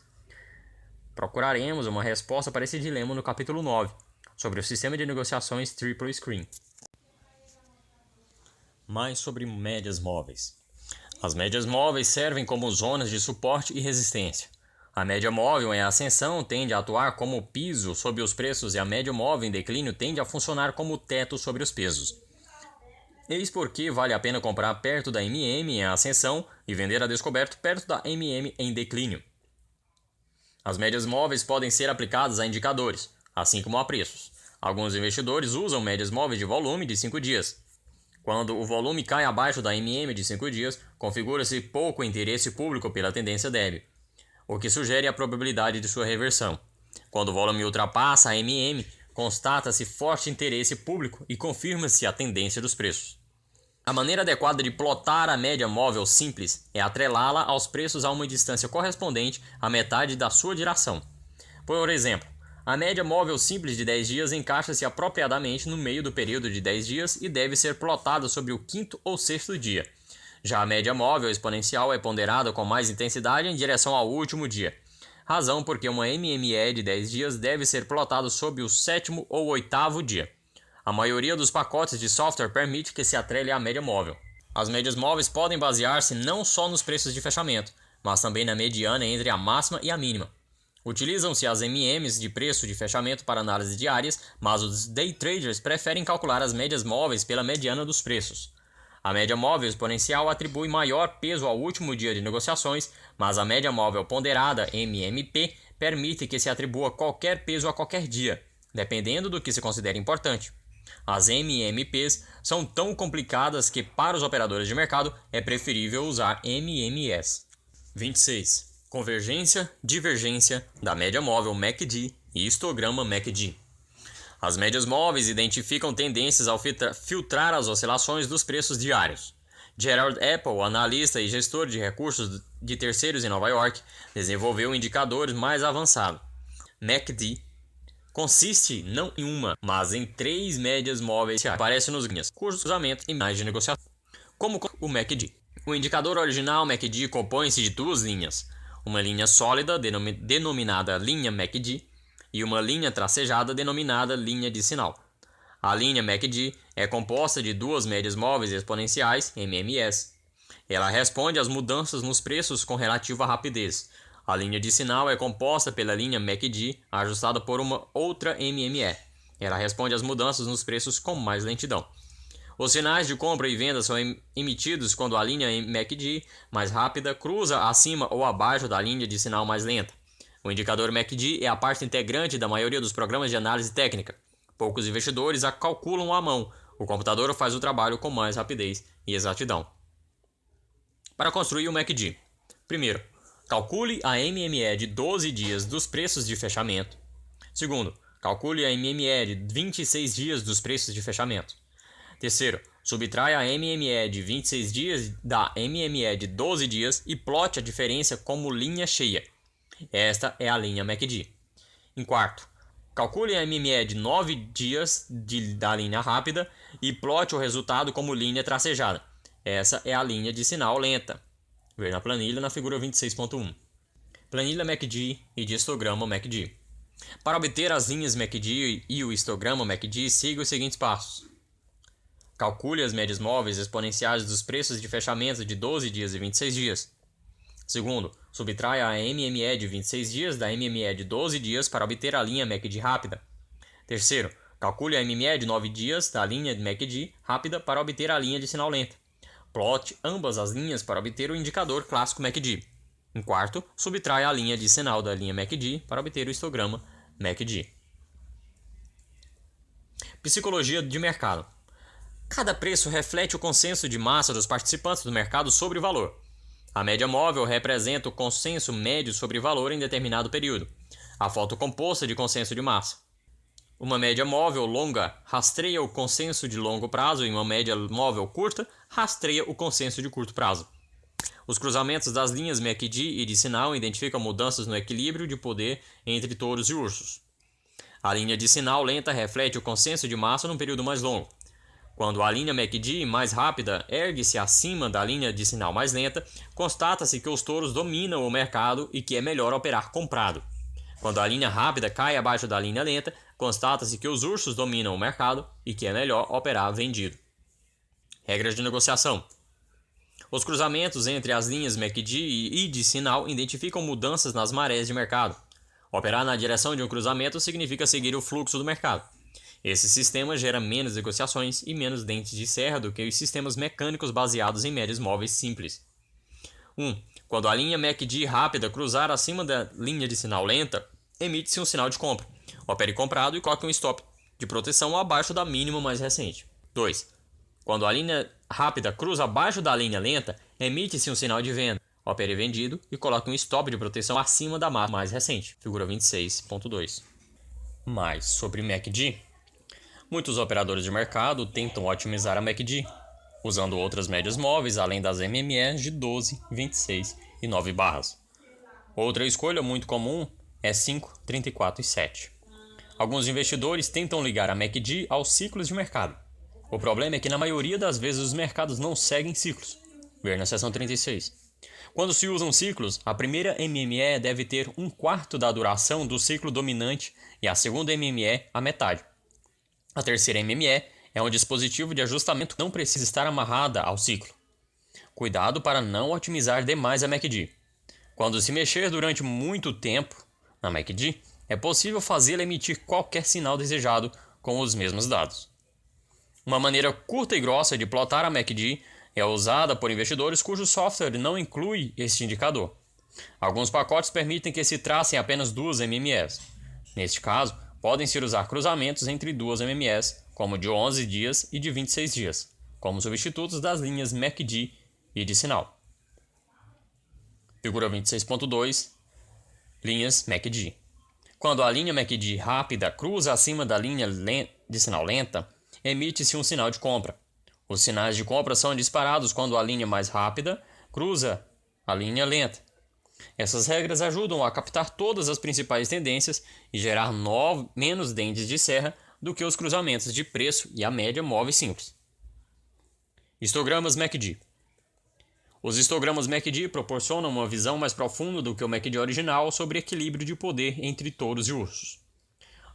Procuraremos uma resposta para esse dilema no capítulo 9, sobre o sistema de negociações Triple Screen. Mais sobre médias móveis. As médias móveis servem como zonas de suporte e resistência. A média móvel em ascensão tende a atuar como piso sobre os preços e a média móvel em declínio tende a funcionar como teto sobre os pesos. Eis porque vale a pena comprar perto da MM em ascensão e vender a descoberto perto da MM em declínio. As médias móveis podem ser aplicadas a indicadores, assim como a preços. Alguns investidores usam médias móveis de volume de 5 dias. Quando o volume cai abaixo da MM de 5 dias, configura-se pouco interesse público pela tendência débil, o que sugere a probabilidade de sua reversão. Quando o volume ultrapassa a MM, constata-se forte interesse público e confirma-se a tendência dos preços. A maneira adequada de plotar a média móvel simples é atrelá-la aos preços a uma distância correspondente à metade da sua duração. Por exemplo, a média móvel simples de 10 dias encaixa-se apropriadamente no meio do período de 10 dias e deve ser plotada sobre o quinto ou sexto dia. Já a média móvel exponencial é ponderada com mais intensidade em direção ao último dia, razão porque uma MME de 10 dias deve ser plotada sobre o sétimo ou oitavo dia. A maioria dos pacotes de software permite que se atrele à média móvel. As médias móveis podem basear-se não só nos preços de fechamento, mas também na mediana entre a máxima e a mínima. Utilizam-se as MMs de preço de fechamento para análise diárias, mas os day traders preferem calcular as médias móveis pela mediana dos preços. A média móvel exponencial atribui maior peso ao último dia de negociações, mas a média móvel ponderada, MMP, permite que se atribua qualquer peso a qualquer dia, dependendo do que se considera importante. As MMPs são tão complicadas que, para os operadores de mercado, é preferível usar MMS. 26. Convergência, divergência da média móvel MACD e histograma MACD. As médias móveis identificam tendências ao filtrar as oscilações dos preços diários. Gerald Apple, analista e gestor de recursos de terceiros em Nova York, desenvolveu indicadores mais avançados. MACD consiste não em uma, mas em 3 médias móveis que aparecem nos linhas, cujo cruzamento e mais de negociação, como o MACD. O indicador original MACD compõe-se de 2 linhas, uma linha sólida denominada linha MACD e uma linha tracejada denominada linha de sinal. A linha MACD é composta de 2 médias móveis exponenciais, MMS. Ela responde às mudanças nos preços com relativa rapidez. A linha de sinal é composta pela linha MACD ajustada por uma outra MME. Ela responde às mudanças nos preços com mais lentidão. Os sinais de compra e venda são emitidos quando a linha MACD mais rápida cruza acima ou abaixo da linha de sinal mais lenta. O indicador MACD é a parte integrante da maioria dos programas de análise técnica. Poucos investidores a calculam à mão. O computador faz o trabalho com mais rapidez e exatidão. Para construir o MACD. Primeiro, calcule a MME de 12 dias dos preços de fechamento. Segundo, calcule a MME de 26 dias dos preços de fechamento. Terceiro, subtraia a MME de 26 dias da MME de 12 dias e plote a diferença como linha cheia. Esta é a linha MACD. Em quarto, calcule a MME de 9 dias da linha rápida e plote o resultado como linha tracejada. Essa é a linha de sinal lenta. Ver na planilha na figura 26.1. Planilha MACD e de histograma MACD. Para obter as linhas MACD e o histograma MACD, siga os seguintes passos. Calcule as médias móveis exponenciais dos preços de fechamento de 12 dias e 26 dias. Segundo, subtraia a MME de 26 dias da MME de 12 dias para obter a linha MACD rápida. Terceiro, calcule a MME de 9 dias da linha MACD rápida para obter a linha de sinal lenta. Plote ambas as linhas para obter o indicador clássico MACD. Em quarto, subtraia a linha de sinal da linha MACD para obter o histograma MACD. Psicologia de mercado. Cada preço reflete o consenso de massa dos participantes do mercado sobre o valor. A média móvel representa o consenso médio sobre valor em determinado período, a foto composta de consenso de massa. Uma média móvel longa rastreia o consenso de longo prazo e uma média móvel curta rastreia o consenso de curto prazo. Os cruzamentos das linhas MACD e de sinal identificam mudanças no equilíbrio de poder entre touros e ursos. A linha de sinal lenta reflete o consenso de massa num período mais longo. Quando a linha MACD mais rápida ergue-se acima da linha de sinal mais lenta, constata-se que os touros dominam o mercado e que é melhor operar comprado. Quando a linha rápida cai abaixo da linha lenta, constata-se que os ursos dominam o mercado e que é melhor operar vendido. Regras de negociação. Os cruzamentos entre as linhas MACD e de sinal identificam mudanças nas marés de mercado. Operar na direção de um cruzamento significa seguir o fluxo do mercado. Esse sistema gera menos negociações e menos dentes de serra do que os sistemas mecânicos baseados em médias móveis simples. 1. Quando a linha MACD rápida cruzar acima da linha de sinal lenta, emite-se um sinal de compra. Opere comprado e coloque um stop de proteção abaixo da mínima mais recente. 2. Quando a linha rápida cruza abaixo da linha lenta, emite-se um sinal de venda. Opere vendido e coloque um stop de proteção acima da mais recente. Figura 26.2. Mais sobre MACD. Muitos operadores de mercado tentam otimizar a MACD, usando outras médias móveis além das MME de 12, 26 e 9 barras. Outra escolha muito comum é 5, 34 e 7. Alguns investidores tentam ligar a MACD aos ciclos de mercado. O problema é que na maioria das vezes os mercados não seguem ciclos. Ver na seção 36. Quando se usam ciclos, a primeira MME deve ter 1/4 da duração do ciclo dominante e a segunda MME a metade. A terceira MME é um dispositivo de ajustamento que não precisa estar amarrada ao ciclo. Cuidado para não otimizar demais a MACD. Quando se mexer durante muito tempo na MACD, é possível fazê-la emitir qualquer sinal desejado com os mesmos dados. Uma maneira curta e grossa de plotar a MACD é usada por investidores cujo software não inclui este indicador. Alguns pacotes permitem que se tracem apenas duas MMEs. Neste caso, podem-se usar cruzamentos entre duas MMEs, como de 11 dias e de 26 dias, como substitutos das linhas MACD e de sinal. Figura 26.2. Linhas MACD. Quando a linha MACD rápida cruza acima da linha de sinal lenta, emite-se um sinal de compra. Os sinais de compra são disparados quando a linha mais rápida cruza a linha lenta. Essas regras ajudam a captar todas as principais tendências e gerar menos dentes de serra do que os cruzamentos de preço e a média móvel simples. Histogramas MACD. Os histogramas MACD proporcionam uma visão mais profunda do que o MACD original sobre equilíbrio de poder entre touros e ursos.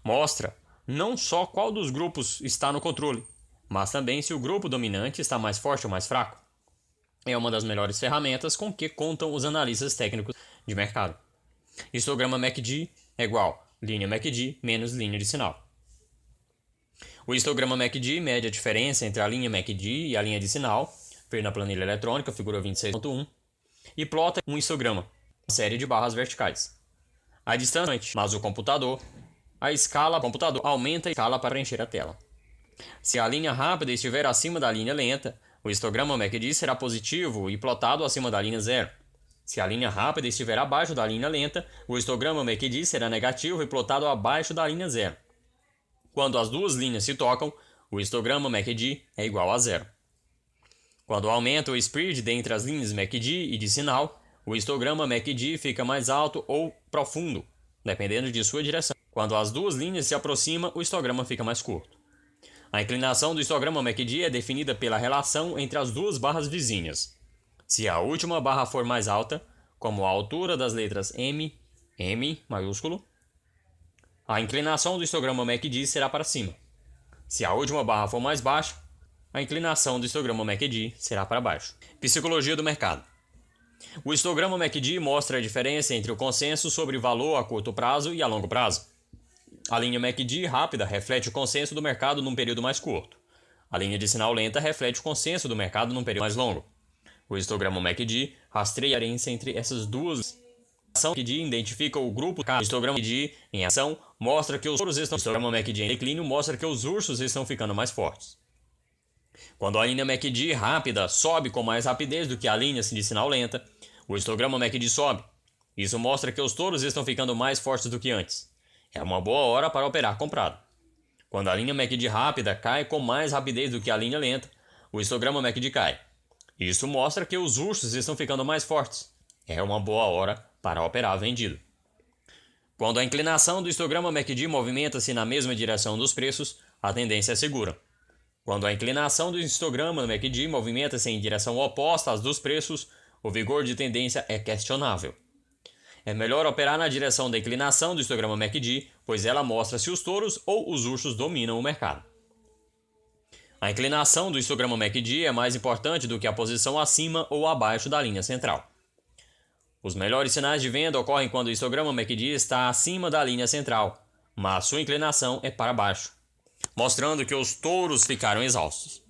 Mostra não só qual dos grupos está no controle, mas também se o grupo dominante está mais forte ou mais fraco. É uma das melhores ferramentas com que contam os analistas técnicos de mercado. Histograma MACD é igual linha MACD menos linha de sinal. O histograma MACD mede a diferença entre a linha MACD e a linha de sinal, ver na planilha eletrônica, figura 26.1, e plota um histograma, uma série de barras verticais. A distância, mas o computador, a escala do computador aumenta a escala para encher a tela. Se a linha rápida estiver acima da linha lenta, o histograma MACD será positivo e plotado acima da linha zero. Se a linha rápida estiver abaixo da linha lenta, o histograma MACD será negativo e plotado abaixo da linha zero. Quando as duas linhas se tocam, o histograma MACD é igual a zero. Quando aumenta o spread entre as linhas MACD e de sinal, o histograma MACD fica mais alto ou profundo, dependendo de sua direção. Quando as duas linhas se aproximam, o histograma fica mais curto. A inclinação do histograma MACD é definida pela relação entre as duas barras vizinhas. Se a última barra for mais alta, como a altura das letras M maiúsculo, a inclinação do histograma MACD será para cima. Se a última barra for mais baixa, a inclinação do histograma MACD será para baixo. Psicologia do mercado. O histograma MACD mostra a diferença entre o consenso sobre valor a curto prazo e a longo prazo. A linha MACD rápida reflete o consenso do mercado num período mais curto. A linha de sinal lenta reflete o consenso do mercado num período mais longo. O histograma MACD rastreia a diferença entre essas duas. A ação MACD identifica o grupo. O histograma MACD em ação mostra que os touros estão. O histograma MACD em declínio mostra que os ursos estão ficando mais fortes. Quando a linha MACD rápida sobe com mais rapidez do que a linha de sinal lenta, o histograma MACD sobe. Isso mostra que os touros estão ficando mais fortes do que antes. É uma boa hora para operar comprado. Quando a linha MACD rápida cai com mais rapidez do que a linha lenta, o histograma MACD cai. Isso mostra que os ursos estão ficando mais fortes. É uma boa hora para operar vendido. Quando a inclinação do histograma MACD movimenta-se na mesma direção dos preços, a tendência é segura. Quando a inclinação do histograma MACD movimenta-se em direção oposta às dos preços, o vigor de tendência é questionável. É melhor operar na direção da inclinação do histograma MACD, pois ela mostra se os touros ou os ursos dominam o mercado. A inclinação do histograma MACD é mais importante do que a posição acima ou abaixo da linha central. Os melhores sinais de venda ocorrem quando o histograma MACD está acima da linha central, mas sua inclinação é para baixo, mostrando que os touros ficaram exaustos.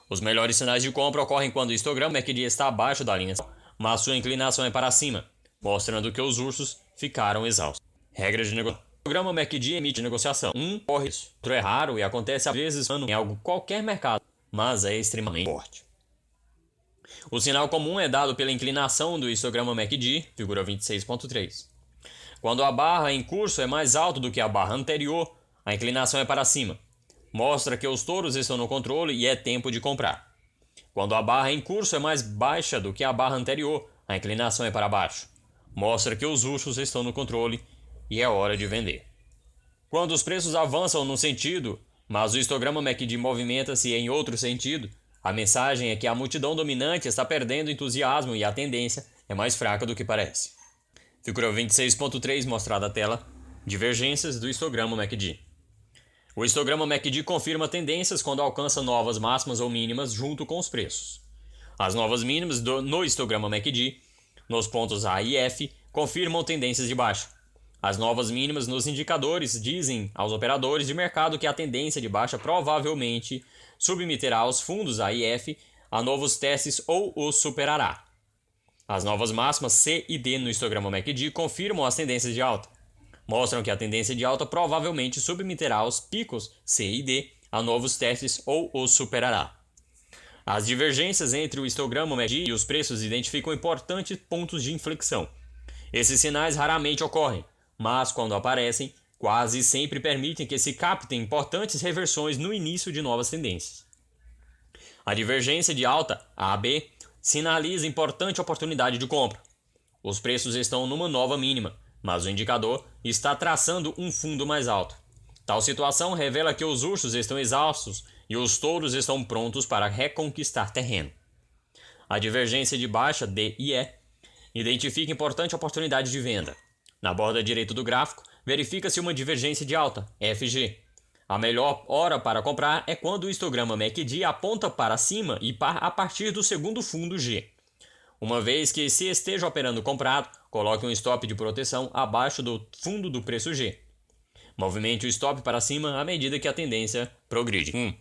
Os melhores sinais de compra ocorrem quando o histograma MACD está abaixo da linha central, mas sua inclinação é para cima, mostrando que os ursos ficaram exaustos. Regras de negociação. O histograma MACD emite negociação. Corre isso. Outro é raro e acontece às vezes em qualquer mercado, mas é extremamente forte. O sinal comum é dado pela inclinação do histograma MACD, figura 26.3. Quando a barra em curso é mais alta do que a barra anterior, a inclinação é para cima. Mostra que os touros estão no controle e é tempo de comprar. Quando a barra em curso é mais baixa do que a barra anterior, a inclinação é para baixo. Mostra que os ursos estão no controle e é hora de vender. Quando os preços avançam num sentido, mas o histograma MACD movimenta-se em outro sentido, a mensagem é que a multidão dominante está perdendo entusiasmo e a tendência é mais fraca do que parece. Figura 26.3 mostra na tela divergências do histograma MACD. O histograma MACD confirma tendências quando alcança novas máximas ou mínimas junto com os preços. As novas mínimas no histograma MACD, nos pontos A e F, confirmam tendências de baixa. As novas mínimas nos indicadores dizem aos operadores de mercado que a tendência de baixa provavelmente submeterá os fundos A e F a novos testes ou os superará. As novas máximas C e D no histograma MACD confirmam as tendências de alta. Mostram que a tendência de alta provavelmente submeterá os picos C e D a novos testes ou os superará. As divergências entre o histograma MACD e os preços identificam importantes pontos de inflexão. Esses sinais raramente ocorrem, mas quando aparecem, quase sempre permitem que se captem importantes reversões no início de novas tendências. A divergência de alta AB sinaliza importante oportunidade de compra. Os preços estão numa nova mínima, mas o indicador está traçando um fundo mais alto. Tal situação revela que os ursos estão exaustos e os touros estão prontos para reconquistar terreno. A divergência de baixa D e E identifica importante oportunidade de venda. Na borda direita do gráfico, verifica-se uma divergência de alta, FG. A melhor hora para comprar é quando o histograma MACD aponta para cima e a partir do segundo fundo G. Uma vez que se esteja operando comprado, coloque um stop de proteção abaixo do fundo do preço G. Movimente o stop para cima à medida que a tendência progride. 1.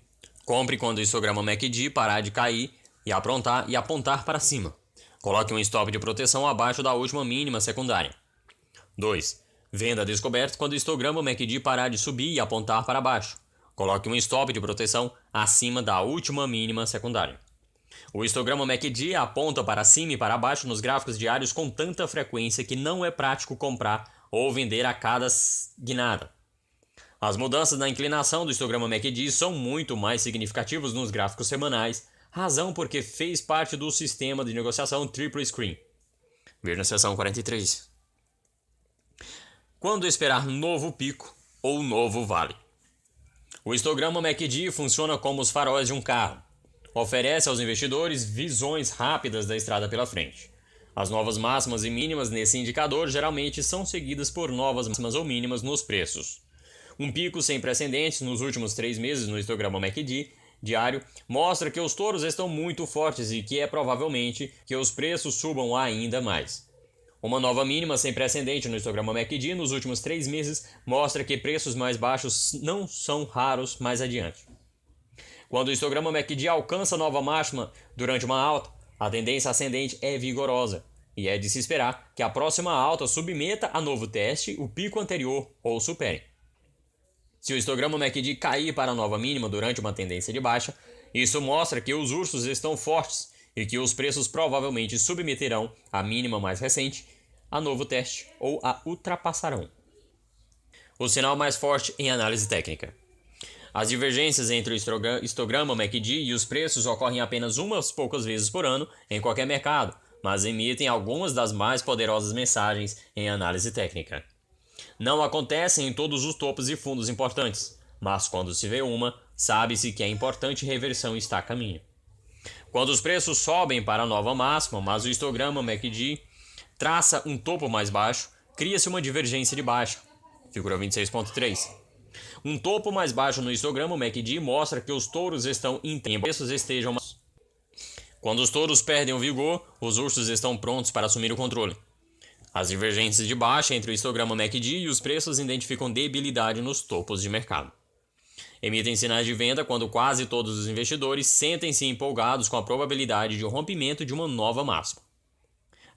Compre quando o histograma MACD parar de cair e apontar para cima. Coloque um stop de proteção abaixo da última mínima secundária. 2. Venda descoberto quando o histograma MACD parar de subir e apontar para baixo. Coloque um stop de proteção acima da última mínima secundária. O histograma MACD aponta para cima e para baixo nos gráficos diários com tanta frequência que não é prático comprar ou vender a cada guinada. As mudanças na inclinação do histograma MACD são muito mais significativas nos gráficos semanais, razão porque fez parte do sistema de negociação Triple Screen. Veja na seção 43. Quando esperar novo pico ou novo vale? O histograma MACD funciona como os faróis de um carro. Oferece aos investidores visões rápidas da estrada pela frente. As novas máximas e mínimas nesse indicador geralmente são seguidas por novas máximas ou mínimas nos preços. Um pico sem precedentes nos últimos 3 meses no histograma MACD diário mostra que os touros estão muito fortes e que é provavelmente que os preços subam ainda mais. Uma nova mínima sem precedente no histograma MACD nos últimos 3 meses mostra que preços mais baixos não são raros mais adiante. Quando o histograma MACD alcança nova máxima durante uma alta, a tendência ascendente é vigorosa, e é de se esperar que a próxima alta submeta a novo teste o pico anterior ou supere. Se o histograma MACD cair para a nova mínima durante uma tendência de baixa, isso mostra que os ursos estão fortes e que os preços provavelmente submeterão a mínima mais recente a novo teste ou a ultrapassarão. O sinal mais forte em análise técnica. As divergências entre o histograma MACD e os preços ocorrem apenas umas poucas vezes por ano em qualquer mercado, mas emitem algumas das mais poderosas mensagens em análise técnica. Não acontecem em todos os topos e fundos importantes, mas quando se vê uma, sabe-se que a importante reversão está a caminho. Quando os preços sobem para a nova máxima, mas o histograma MACD traça um topo mais baixo, cria-se uma divergência de baixa. Figura 26.3. Um topo mais baixo no histograma MACD mostra que os touros estão em preços estejam mais. Quando os touros perdem o vigor, os ursos estão prontos para assumir o controle. As divergências de baixa entre o histograma MACD e os preços identificam debilidade nos topos de mercado. Emitem sinais de venda quando quase todos os investidores sentem-se empolgados com a probabilidade de um rompimento de uma nova máxima.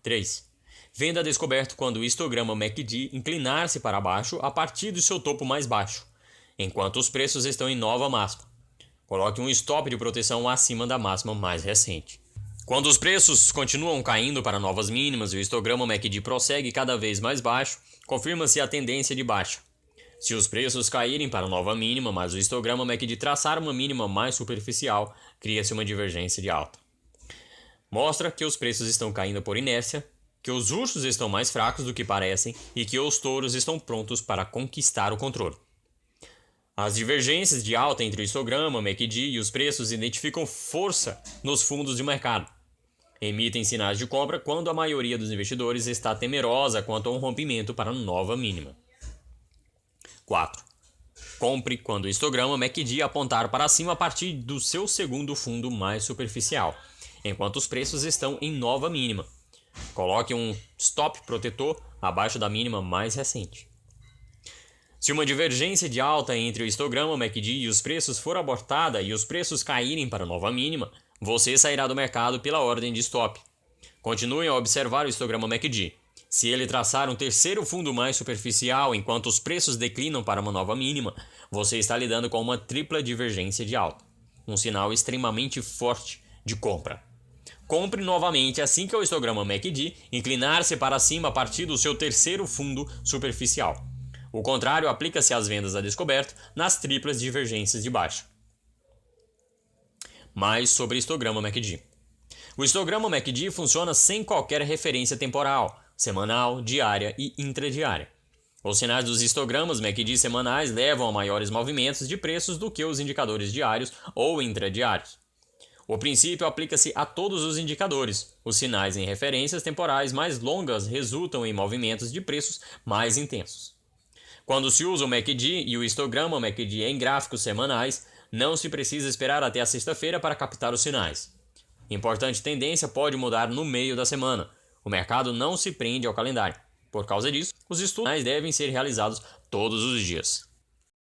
3. Venda descoberto quando o histograma MACD inclinar-se para baixo a partir do seu topo mais baixo, enquanto os preços estão em nova máxima. Coloque um stop de proteção acima da máxima mais recente. Quando os preços continuam caindo para novas mínimas e o histograma MACD prossegue cada vez mais baixo, confirma-se a tendência de baixa. Se os preços caírem para nova mínima, mas o histograma MACD traçar uma mínima mais superficial, cria-se uma divergência de alta. Mostra que os preços estão caindo por inércia, que os ursos estão mais fracos do que parecem e que os touros estão prontos para conquistar o controle. As divergências de alta entre o histograma MACD e os preços identificam força nos fundos de mercado. Emitem sinais de compra quando a maioria dos investidores está temerosa quanto a um rompimento para nova mínima. 4. Compre quando o histograma MACD apontar para cima a partir do seu segundo fundo mais superficial, enquanto os preços estão em nova mínima. Coloque um stop protetor abaixo da mínima mais recente. Se uma divergência de alta entre o histograma MACD e os preços for abortada e os preços caírem para nova mínima, você sairá do mercado pela ordem de stop. Continue a observar o histograma MACD. Se ele traçar um terceiro fundo mais superficial enquanto os preços declinam para uma nova mínima, você está lidando com uma tripla divergência de alta, um sinal extremamente forte de compra. Compre novamente assim que o histograma MACD inclinar-se para cima a partir do seu terceiro fundo superficial. O contrário aplica-se às vendas a descoberto nas triplas divergências de baixa. Mais sobre histograma MACD. O histograma MACD funciona sem qualquer referência temporal, semanal, diária e intradiária. Os sinais dos histogramas MACD semanais levam a maiores movimentos de preços do que os indicadores diários ou intradiários. O princípio aplica-se a todos os indicadores. Os sinais em referências temporais mais longas resultam em movimentos de preços mais intensos. Quando se usa o MACD e o histograma MACD em gráficos semanais, não se precisa esperar até a sexta-feira para captar os sinais. Importante tendência pode mudar no meio da semana. O mercado não se prende ao calendário. Por causa disso, os estudos devem ser realizados todos os dias.